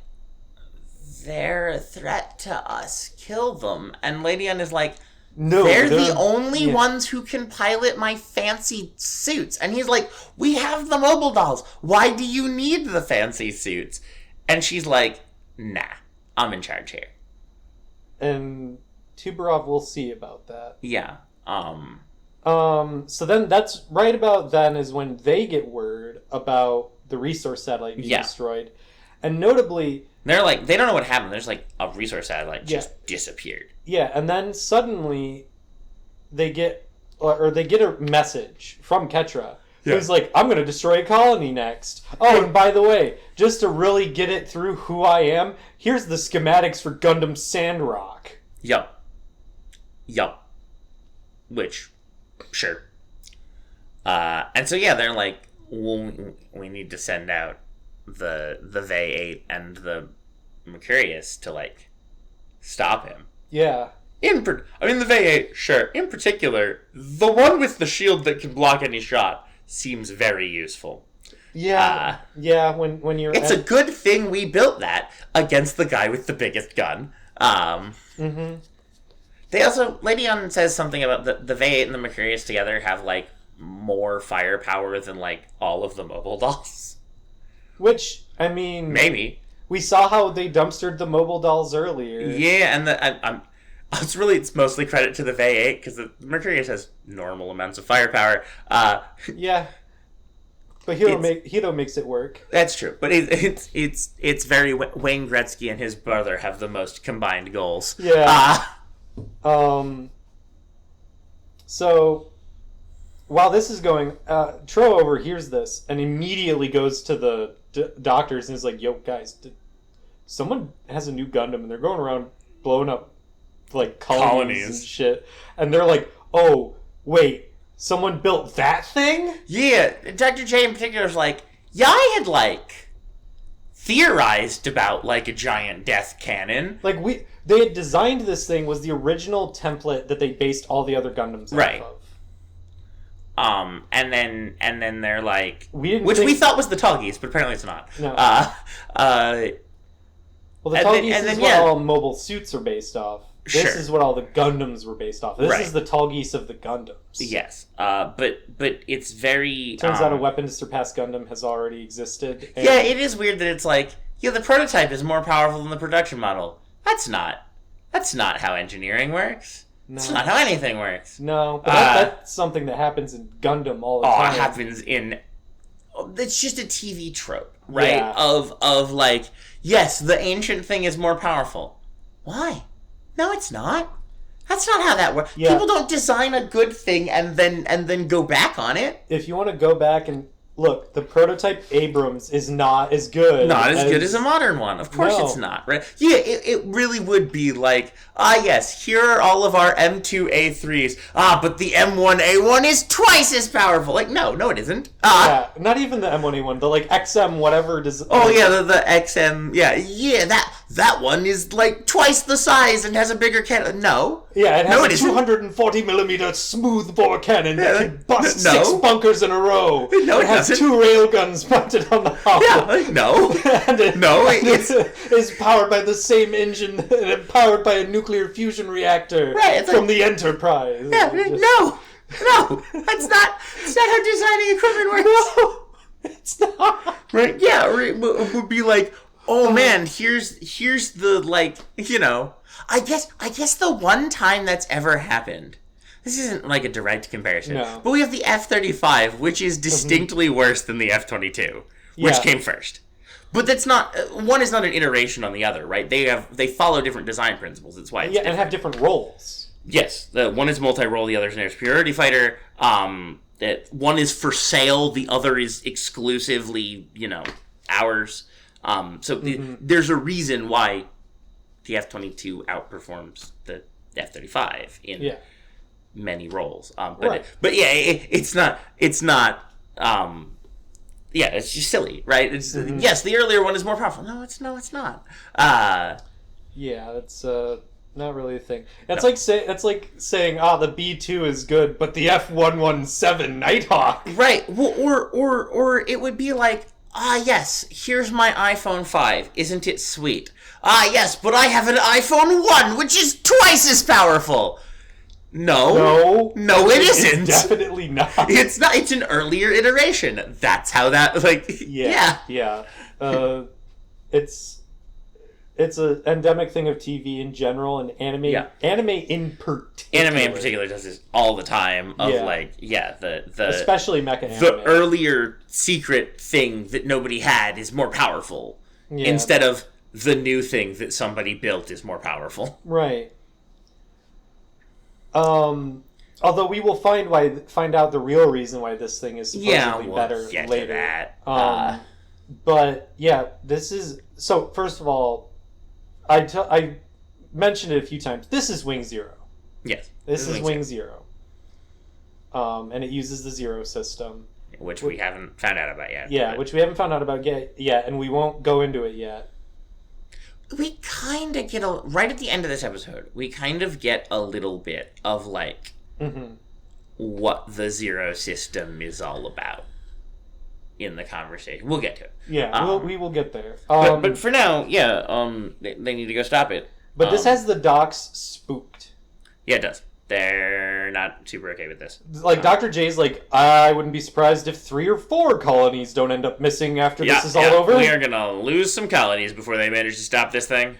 they're a threat to us. Kill them. And Lady Yon is like, no, they're the only ones who can pilot my fancy suits. And he's like, we have the mobile dolls. Why do you need the fancy suits? And she's like, nah, I'm in charge here. And Tuberov will see about that. Yeah. So then that's right about then is when they get word about the resource satellite being destroyed. And notably... They're like, they don't know what happened. There's like a resource satellite just disappeared. Yeah, and then suddenly they get a message from Ketra. Who's like, I'm going to destroy a colony next. Oh, and by the way, just to really get it through who I am, here's the schematics for Gundam Sandrock. Yup. Which, sure. And so yeah, they're like, well, we need to send out the VE-8 and the Mercurius to like stop him. Yeah. The VE-8, sure. In particular, the one with the shield that can block any shot seems very useful. Yeah. When you're... It's a good thing we built that against the guy with the biggest gun. They also... Lady Yon says something about the VE-8 and the Mercurius together have, like, more firepower than, like, all of the mobile dolls. Which, I mean... Maybe. We saw how they dumpstered the mobile dolls earlier. Yeah, and it's mostly credit to the VE-8 because the Mercurius has normal amounts of firepower. Yeah, but Hiro makes it work. That's true, but it's very Wayne Gretzky and his brother have the most combined goals. Yeah. So while this is going, Tro overhears this and immediately goes to the doctors and is like, "Yo, guys, someone has a new Gundam and they're going around blowing up like colonies and shit." And they're like, "Oh, wait, someone built that thing?" Yeah, Dr. J in particular is like, "Yeah, I had like theorized about like a giant death cannon." Like they had designed this thing was the original template that they based all the other Gundams off of. And then they're like, we thought was the Tallgeese, but apparently it's not. No. Well, the Tallgeese is what all mobile suits are based off. This is what all the Gundams were based off. This is the Tallgeese of the Gundams. Yes. But it's very... Turns out a weapon to surpass Gundam has already existed. And yeah, it is weird that it's like, the prototype is more powerful than the production model. That's not how engineering works. No. That's not how anything works. No, but that's something that happens in Gundam all the time. It happens in... It's just a TV trope, right? Yeah. Of like, yes, the ancient thing is more powerful. Why? No, it's not. That's not how that works. Yeah. People don't design a good thing and then go back on it. If you want to go back and look, the prototype Abrams is not as good. Not as good as a modern one. Of course it's not, right? Yeah, it really would be like, yes, here are all of our M2A3s. But the M1A1 is twice as powerful. Like, no, it isn't. Yeah, not even the M1A1, the like XM whatever does. Oh yeah, the XM. Yeah, that one is like twice the size and has a bigger cannon. No. Yeah, it has a 240mm smoothbore cannon that can bust 6 bunkers in a row. No, it has 2 railguns mounted on the hull. Yeah, no. It's powered by the same engine and powered by a nuclear fusion reactor from the Enterprise. Yeah, no, that's not how designing equipment works. No, it's not. Right? Yeah, it would be like, oh man, here's the like, I guess the one time that's ever happened this isn't like a direct comparison. No. But we have the F-35, which is distinctly worse than the F-22, which came first. But that's not one is not an iteration on the other, right? They follow different design principles. That's why it's different. And have different roles. Yes, the one is multi-role, the other is an air superiority fighter. That one is for sale, the other is exclusively, ours. There's a reason why the F-22 outperforms the F-35 in many roles. It's not. It's just silly, right? It's yes, the earlier one is more powerful. No, it's not. It's not really a thing. It's like saying the B-2 is good, but the F-117 Nighthawk. Right. Well, or it would be like, yes, here's my iPhone 5. Isn't it sweet? Yes, but I have an iPhone 1, which is twice as powerful. No, it isn't. It's definitely not. It's not. It's an earlier iteration. That's how that, It's an endemic thing of TV in general, and anime in particular. Anime in particular does this all the time. Especially mecha anime. The earlier secret thing that nobody had is more powerful, instead of the new thing that somebody built is more powerful. Right. Although we will find out the real reason why this thing is supposedly better get later. To that. But this is so. First of all, I mentioned it a few times. This is Wing Zero. Yes, this is Wing Zero. And it uses the Zero system, which we haven't found out about yet. Yeah, which we haven't found out about yet, and we won't go into it yet. We kind of get right at the end of this episode. We kind of get a little bit of what the Zero system is all about in the conversation. We'll get to it. Yeah, we will get there. But for now, they need to go stop it. But this has the docks spooked. Yeah, it does. They're not super okay with this. Like, Dr. J's like, I wouldn't be surprised if 3 or 4 colonies don't end up missing after this is all over. We are going to lose some colonies before they manage to stop this thing.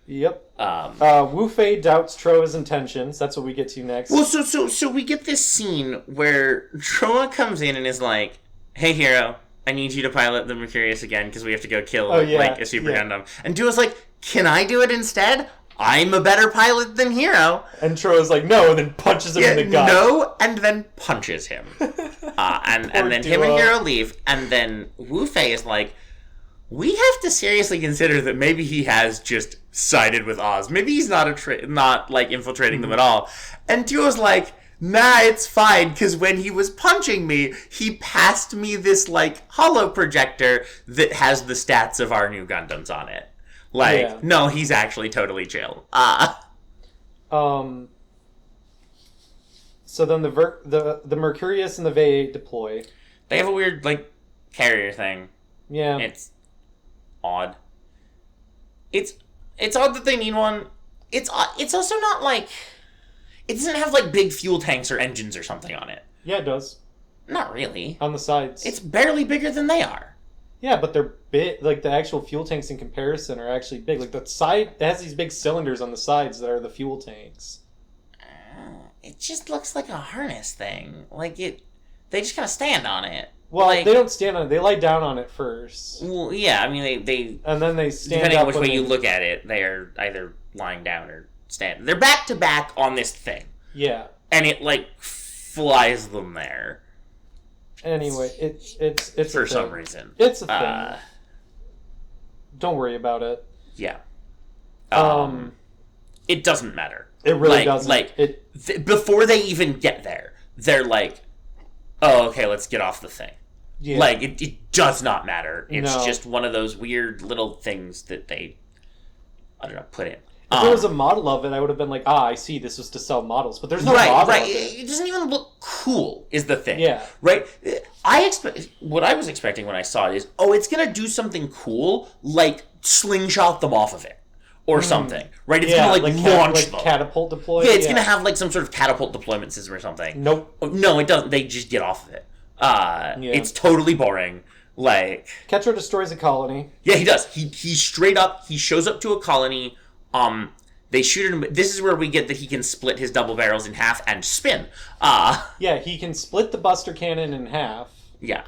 Yep. Wu Fei doubts Troa's intentions. That's what we get to next. Well, so we get this scene where Troa comes in and is like, hey, Hero, I need you to pilot the Mercurius again because we have to go kill a Super Gundam. And Duo's like, can I do it instead? I'm a better pilot than Hero. And Troa's like, no, and then punches him in the gut. No, and then punches him. And then Duo. Him and Hero leave. And then Wu Fei is like, we have to seriously consider that maybe he has just sided with Oz. Maybe he's not infiltrating them at all. And Duo's like, nah, it's fine, because when he was punching me, he passed me this, holo projector that has the stats of our new Gundams on it. No, he's actually totally chill. So then the Mercurius and the V8 deploy. They have a weird, carrier thing. Yeah. It's odd. It's odd that they need one. It's also not, it doesn't have, big fuel tanks or engines or something on it. Yeah, it does. Not really. On the sides. It's barely bigger than they are. Yeah, but they're big. The actual fuel tanks in comparison are actually big. The side, it has these big cylinders on the sides that are the fuel tanks. It just looks like a harness thing. They just kind of stand on it. Well, they don't stand on it. They lie down on it first. Well, yeah, I mean, they and then they stand depending up on which way you look at it, they are either lying down or standing. They're back to back on this thing. Yeah. And it, flies them there. Anyway, it's for some reason. It's a thing. Don't worry about it. Yeah. It doesn't matter. It really doesn't. Before they even get there, they're like, "Oh, okay, let's get off the thing." Yeah. It does not matter. It's just one of those weird little things that they, I don't know, put in. If there was a model of it, I would have been like, I see, this was to sell models. But there's no model of it. It doesn't even look cool, is the thing. Yeah. Right? What I was expecting when I saw it is, it's going to do something cool, slingshot them off of it. Or something. Right? It's going to, launch them. Catapult deploy? Yeah, it's going to have, some sort of catapult deployment system or something. Nope. No, it doesn't. They just get off of it. It's totally boring. Ketro destroys a colony. Yeah, he does. He straight up, he shows up to a colony, They shoot him. This is where we get that he can split his double barrels in half and spin. Yeah, he can split the Buster Cannon in half. Yeah.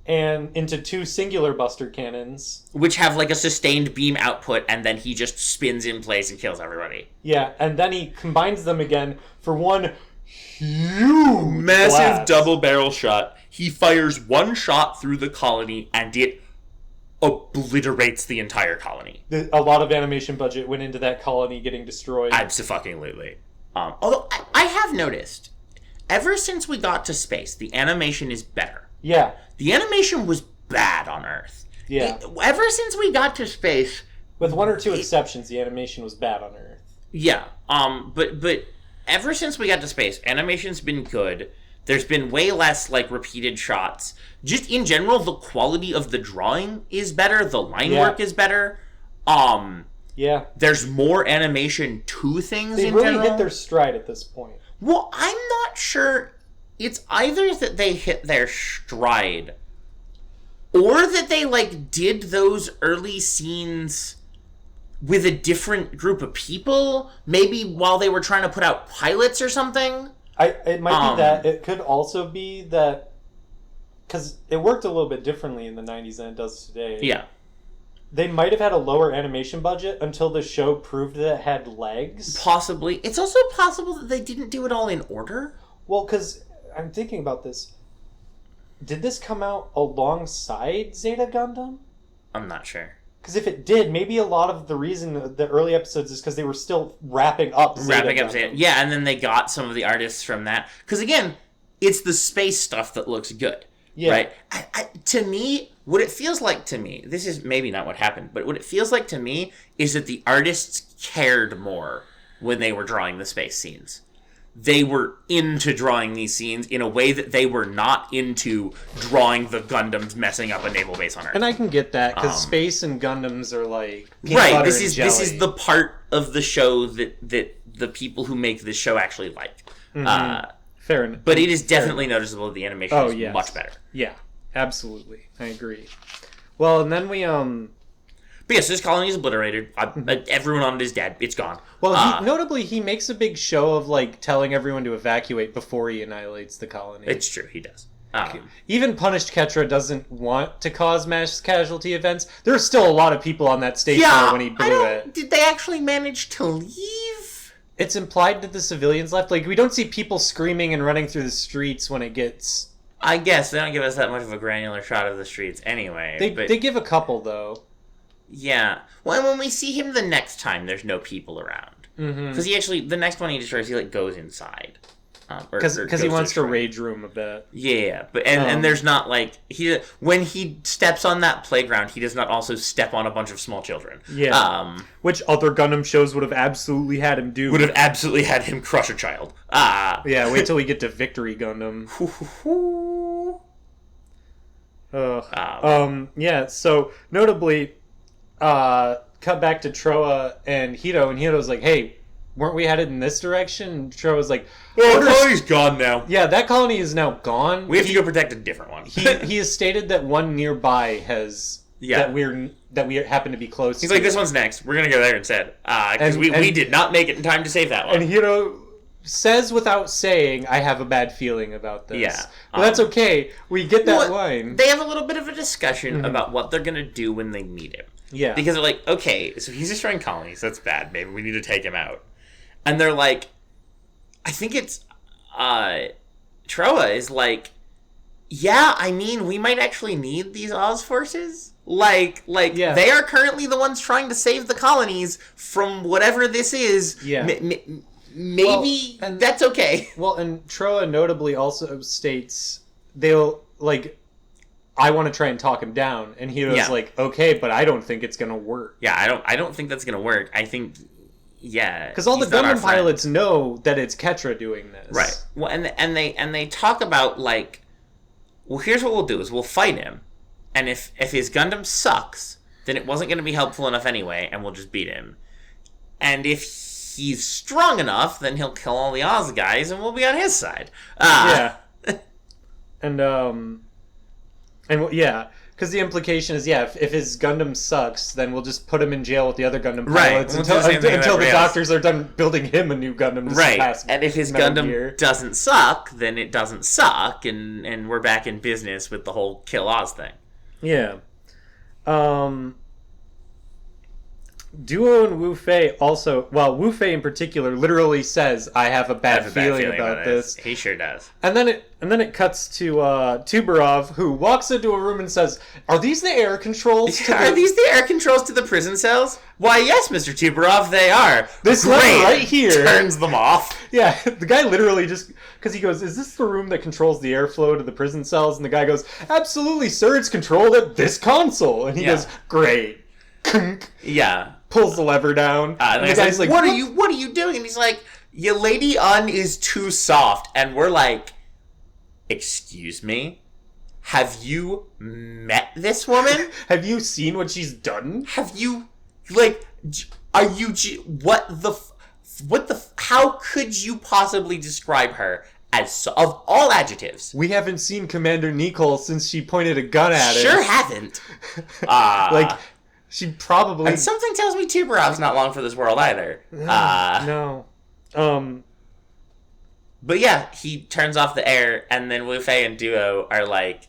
And into 2 singular Buster Cannons. Which have like a sustained beam output, and then he just spins in place and kills everybody. Yeah, and then he combines them again for one huge massive blast. double barrel shot. He fires one shot through the colony, and it obliterates the entire colony. A lot of animation budget went into that colony getting destroyed. Abso-fucking-lutely. Although, I have noticed, ever since we got to space, the animation is better. Yeah. The animation was bad on Earth. Yeah. Ever since we got to space... With 1 or 2 exceptions, the animation was bad on Earth. Yeah. But ever since we got to space, animation's been good. There's been way less, like, repeated shots. Just in general, the quality of the drawing is better. The line work is better. Yeah. There's more animation to things They in really general. hit their stride at this point. Well, I'm not sure. It's either that they hit their stride, or that they, like, did those early scenes with a different group of people. Maybe while they were trying to put out pilots or something. It might be that. It could also be that... Because it worked a little bit differently in the 90s than it does today. Yeah. They might have had a lower animation budget until the show proved that it had legs. Possibly. It's also possible that they didn't do it all in order. Well, because I'm thinking about this. Did this come out alongside Zeta Gundam? I'm not sure. Because if it did, maybe a lot of the reason the early episodes is because they were still wrapping up Zeta Gundam. Yeah, and then they got some of the artists from that. Because again, it's the space stuff that looks good. Yeah. Right? To me, what it feels like to me, this is maybe not what happened, but what it feels like to me is that the artists cared more when they were drawing the space scenes. They were into drawing these scenes in a way that they were not into drawing the Gundams messing up a naval base on Earth. And I can get that, because space and Gundams are like right. This is the part of the show that the people who make this show actually like. Mm-hmm. Fair enough. But it is definitely noticeable that the animation is much better. Yeah, absolutely. I agree. Well, and then we But yes, this colony is obliterated. Everyone on it is dead. It's gone. Well, notably, he makes a big show of, like, telling everyone to evacuate before he annihilates the colony. It's true, he does. Even Punished Ketra doesn't want to cause mass casualty events. There's still a lot of people on that station when he blew it. Did they actually manage to leave? It's implied that the civilians left. Like, we don't see people screaming and running through the streets when it gets... I guess they don't give us that much of a granular shot of the streets anyway. They give a couple, though. Yeah. Well, and when we see him the next time, there's no people around. Because he actually, the next one he destroys, he, like, goes inside. Because he wants to rage room a bit. Yeah, but and there's not, like, when he steps on that playground, he does not also step on a bunch of small children. Yeah. Which other Gundam shows would have absolutely had him do. Would have absolutely had him crush a child. Yeah, wait till we get to Victory Gundam. Yeah, so notably, cut back to Troa and Hito's like, hey, weren't we headed in this direction? And Troa's like, oh, the colony's gone now. Yeah, that colony is now gone. We have to go protect a different one. he has stated that one nearby has that we happen to be close. He's like, this one's next. We're gonna go there instead because we did not make it in time to save that one. And Hito says without saying, I have a bad feeling about this. Yeah. But that's okay. We get that line. They have a little bit of a discussion about what they're gonna do when they meet him. Yeah. Because they're like, okay, so he's destroying colonies. That's bad. Maybe we need to take him out. And they're like, I think it's, Troa is like, yeah, I mean, we might actually need these Oz forces. They are currently the ones trying to save the colonies from whatever this is. Yeah. Maybe that's okay. Well, and Troa notably also states they'll, like, I want to try and talk him down. And Hito's like, okay, but I don't think it's going to work. Yeah, I don't think that's going to work. I think... Yeah, because all the Gundam pilots know that it's Ketra doing this, right? Well, and they talk about, like, well, here's what we'll do: is we'll fight him, and if his Gundam sucks, then it wasn't going to be helpful enough anyway, and we'll just beat him. And if he's strong enough, then he'll kill all the Oz guys, and we'll be on his side. Yeah, and yeah, Because the implication is, if his Gundam sucks, then we'll just put him in jail with the other Gundam Right. pilots We'll do the same until thing with the everybody doctors are done building him a new Gundam to surpass And if his Metal Gundam Gear. doesn't suck, then it doesn't suck, and we're back in business with the whole Kill Oz thing. Yeah. Duo and Wu Fei also... Well, Wu Fei in particular literally says, I have a bad feeling about this. He sure does. And then it cuts to Tuberov, who walks into a room and says, "Are these the air controls? Are these the air controls to the prison cells? Why, yes, Mr. Tuberov, they are. This lever right here turns them off." Yeah, the guy literally just... Because he goes, "Is this the room that controls the airflow to the prison cells?" And the guy goes, "Absolutely, sir, it's controlled at this console." And he goes, "Great." Yeah. Pulls the lever down. And the guy's like, what are you doing? And he's like, "Your lady Un is too soft." And we're like, "Excuse me? Have you met this woman? Have you seen what she's done? Have you, like, are you, how could you possibly describe her as, of all adjectives?" We haven't seen Commander Nicole since she pointed a gun at him. Sure haven't. Like, she probably... And something tells me Tuberov's not long for this world either. No. But yeah, he turns off the air, and then Wu Fei and Duo are like,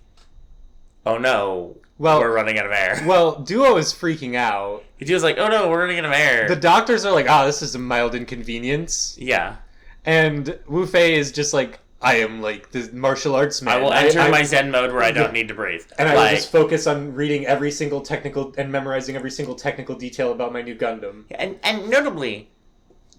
"Oh no, we're running out of air." Well, Duo is freaking out. Duo's like, "Oh no, we're running out of air." The doctors are like, this is a mild inconvenience. Yeah. And Wu Fei is just like, "I am like the martial arts man. I will enter my Zen mode where I don't need to breathe. And I will just focus on reading every single technical and memorizing every single technical detail about my new Gundam." And notably,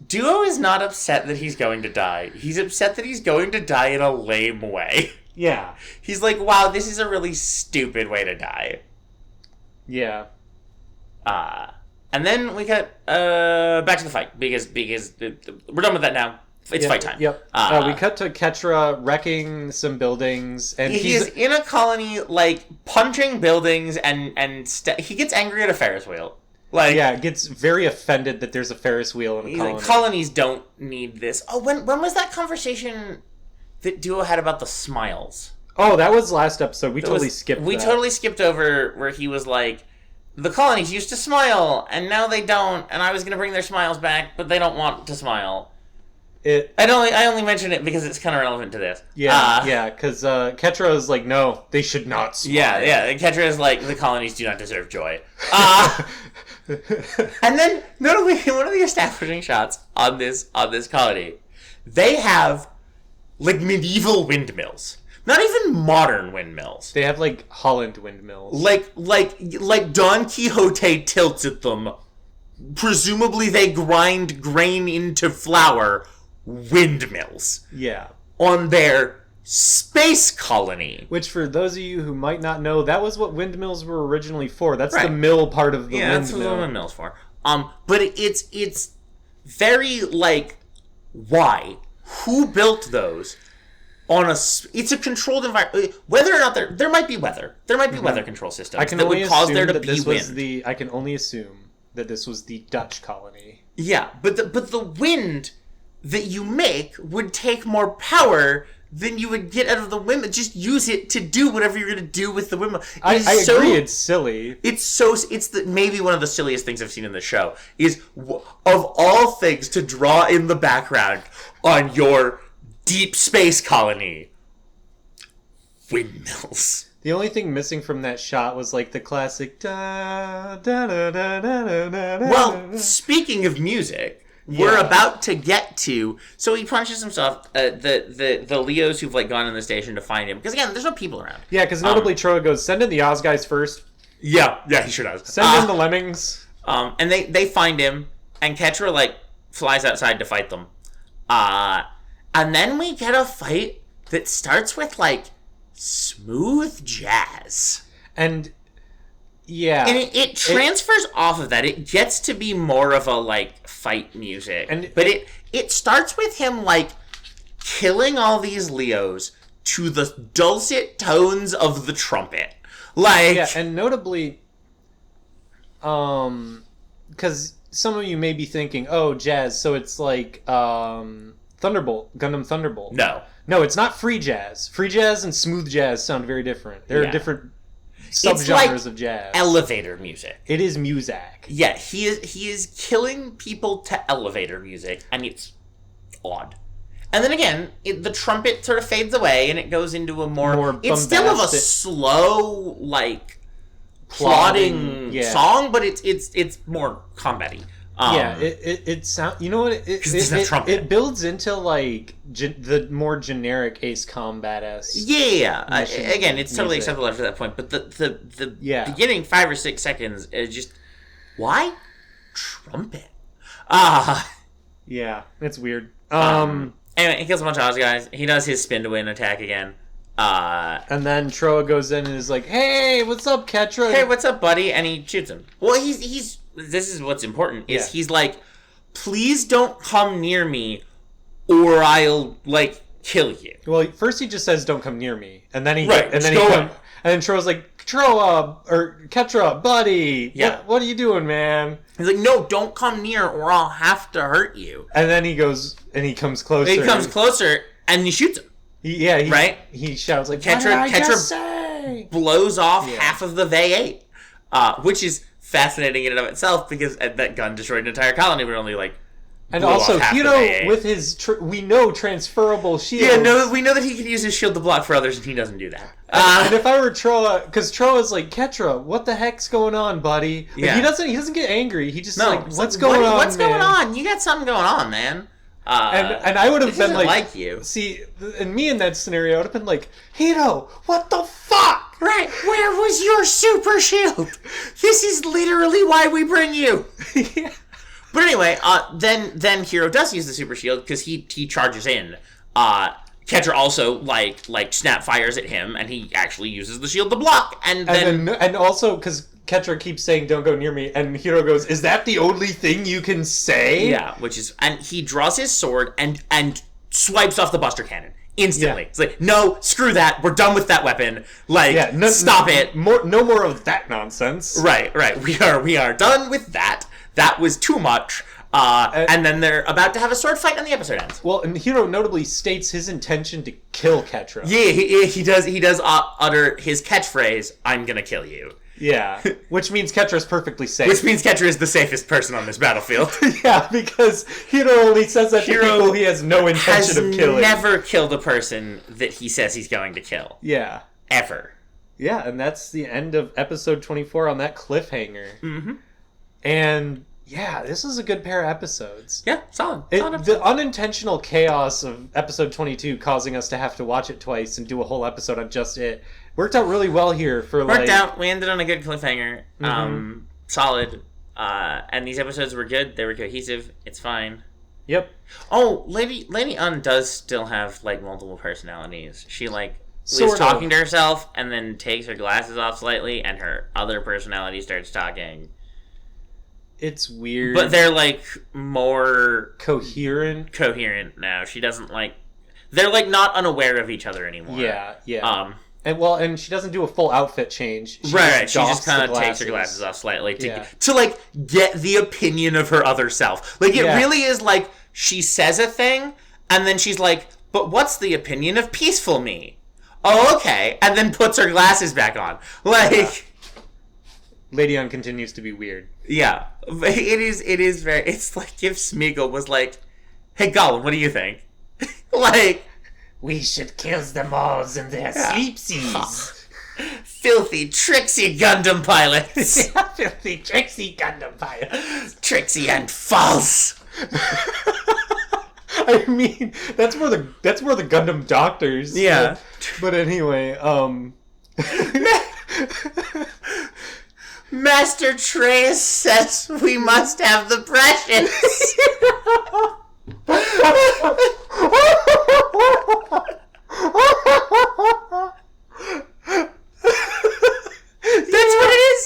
Duo is not upset that he's going to die. He's upset that he's going to die in a lame way. Yeah. He's like, "Wow, this is a really stupid way to die." Yeah. And then we got back to the fight because we're done with that now. It's fight time. Yep. We cut to Ketra wrecking some buildings, and he's in a colony, like punching buildings, and he gets angry at a Ferris wheel. Like, yeah, gets very offended that there's a Ferris wheel in a colony. Like, colonies don't need this. Oh, when was that conversation that Duo had about the smiles? Oh, that was last episode. We totally skipped over where he was like, "The colonies used to smile, and now they don't, and I was going to bring their smiles back, but they don't want to smile." I only mention it because it's kind of relevant to this. Yeah, because Ketra is like, "No, they should not smile." Yeah, and Ketra is like, "The colonies do not deserve joy." And then, notably, one of the establishing shots on this colony, they have, like, medieval windmills. Not even modern windmills. They have, like, Holland windmills. Like Don Quixote tilts at them. Presumably they grind grain into flour. Windmills. Yeah. On their space colony. Which, for those of you who might not know, that was what windmills were originally for. That's the mill part of the windmill. Yeah, that's what the windmill's for. But it's very, like, why? Who built those? It's a controlled environment. Whether or not there might be weather. There might be weather control systems that would cause there to be wind. I can only assume that this was the Dutch colony. Yeah, but the wind that you make would take more power than you would get out of the windmill. Just use it to do whatever you're going to do with the windmill. I agree, it's silly. It's maybe one of the silliest things I've seen in the show, is of all things to draw in the background on your deep space colony, windmills. The only thing missing from that shot was like the classic da da da da da da. Well, speaking of music, we're about to get to. So he punches himself. The Leos who've like gone in the station to find him, because again, there's no people around. Yeah, because notably Troa goes, "Send in the Oz guys first." Yeah, he sure does. Send in the Lemmings. And they find him, and Ketra like flies outside to fight them. And then we get a fight that starts with like smooth jazz. And yeah. And it transfers off of that. It gets to be more of a like fight music. But it starts with him like killing all these Leos to the dulcet tones of the trumpet. Like, yeah, and notably because some of you may be thinking, "Oh, jazz, so it's like Thunderbolt, Gundam Thunderbolt." No, it's not free jazz. Free jazz and smooth jazz sound very different. They're different subgenres of jazz. Elevator music. It is Muzak. Yeah, he is killing people to elevator music, and it's odd. And then again, the trumpet sort of fades away, and it goes into a more it's still of a slow, like, plodding song, but it's more combat-y. It sounds. You know what? It builds into like the more generic Ace Combat-esque. Yeah. Again, it's totally acceptable after that point. But the beginning 5 or 6 seconds is just why trumpet? Yeah, it's weird. Anyway, he kills a bunch of Oz guys. He does his spin to win attack again. And then Troa goes in and is like, "Hey, what's up, Ketra? Hey, what's up, buddy?" And he shoots him. Well, he's. This is what's important. Is he's like, "Please don't come near me, or I'll like kill you." Well, first he just says, "Don't come near me," and then and then Troa's like, Ketra, buddy, what are you doing, man? He's like, "No, don't come near, or I'll have to hurt you." And then he goes and he comes closer. He comes closer and he shoots him. He shouts like, Ketra blows off half of the V8, which is fascinating in and of itself because that gun destroyed an entire colony, but only like. And also, with his we know transferable shield. Yeah, we know that he can use his shield to block for others, and he doesn't do that. And if I were Troa, because Troa's like, Ketra, what the heck's going on, buddy? Like, he doesn't get angry. He just what's going on? What's going on? You got something going on, man. And I would have been like you. See, and me in that scenario, I would have been like, Hiro, what the fuck? Right, where was your super shield? This is literally why we bring you. Yeah. But anyway, then Hiro does use the super shield because he charges in. Ketra also like snap fires at him, and he actually uses the shield to block. And also because Ketra keeps saying, "Don't go near me," and Hiro goes, "Is that the only thing you can say?" Yeah, and he draws his sword and swipes off the Buster Cannon instantly. It's like, no, screw that. We're done with that weapon. Like, stop it. No more of that nonsense. Right. We are done with that. That was too much. And then they're about to have a sword fight, and the episode ends. Well, and Hiro notably states his intention to kill Ketra. Yeah, he does utter his catchphrase, "I'm gonna kill you." Yeah, which means Ketra's perfectly safe. Which means Ketra is the safest person on this battlefield. Yeah, because Hiro only says that to people he has no intention of killing. Has never killed a person that he says he's going to kill. Yeah. Ever. Yeah, and that's the end of episode 24 on that cliffhanger. Mm-hmm. And yeah, this is a good pair of episodes. Yeah, solid. The unintentional chaos of episode 22 causing us to have to watch it twice and do a whole episode on just it worked out really well here. Worked out. We ended on a good cliffhanger. Mm-hmm. Solid. And these episodes were good. They were cohesive. It's fine. Yep. Oh, Lady Un does still have like multiple personalities. She is talking to herself and then takes her glasses off slightly, and her other personality starts talking. It's weird. But they're like more coherent now. She doesn't they're not unaware of each other anymore. Yeah. And she doesn't do a full outfit change. She just kind of takes her glasses off slightly to get the opinion of her other self. It really is she says a thing and then she's like, "But what's the opinion of peaceful me?" Oh, okay. And then puts her glasses back on. Lady Un continues to be weird. Yeah. It is very... It's like if Smeagol was like, "Hey, Gollum, what do you think?" We should kill them all in their sleepsies. Filthy, tricksy Gundam pilots. Filthy, tricksy Gundam pilots. Tricksy and false. I mean, that's where the Gundam doctors. Yeah. But anyway, Master Treyas says we must have the precious. That's what it is.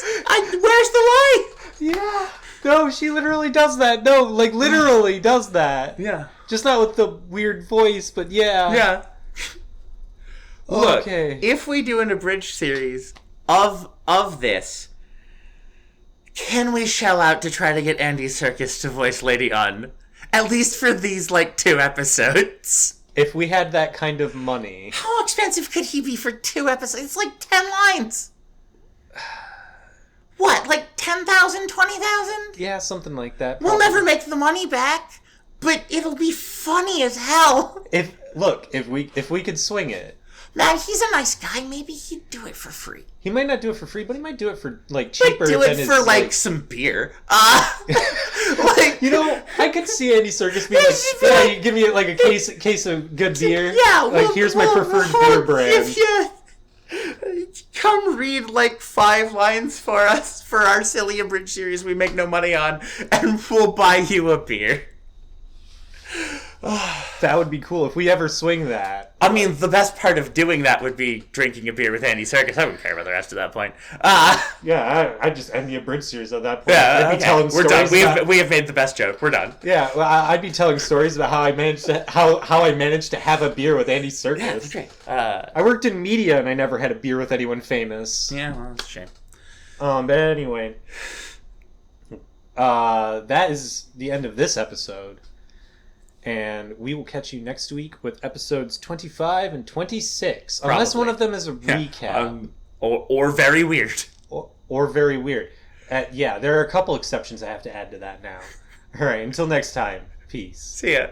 Where's the lie? Yeah. No, she literally does that. No, literally does that. Yeah. Just not with the weird voice, but yeah. Yeah. Look, okay. If we do an abridged series of this, can we shell out to try to get Andy Serkis to voice Lady Un? At least for these, 2 episodes. If we had that kind of money. How expensive could he be for 2 episodes? It's 10 lines. what, like 10,000, 20,000? Yeah, something like that. We'll never make the money back, but it'll be funny as hell. If we could swing it. Man, he's a nice guy. Maybe he'd do it for free. He might not do it for free, but he might do it for like cheaper. Do it than for like some beer. Like, you know, I could see Andy Serkis being like, "Yeah, you give me like a case of good beer. Yeah, like here's my preferred beer brand." If you come read like 5 lines for us for our silly abridged series we make no money on, and we'll buy you a beer. That would be cool if we ever swing that. I mean, the best part of doing that would be drinking a beer with Andy Serkis. I wouldn't care about the rest of that point. Yeah, I just end the abridged series at that point. Yeah, I'd be telling we're stories done. We have made the best joke. We're done. Yeah, well, I'd be telling stories about how I managed to have a beer with Andy Serkis. Yeah, that's great. I worked in media and I never had a beer with anyone famous. Yeah, well, that's a shame. But anyway, that is the end of this episode. And we will catch you next week with episodes 25 and 26. Probably. Unless one of them is a recap. Or very weird. Or very weird. Yeah, there are a couple exceptions I have to add to that now. All right, until next time. Peace. See ya.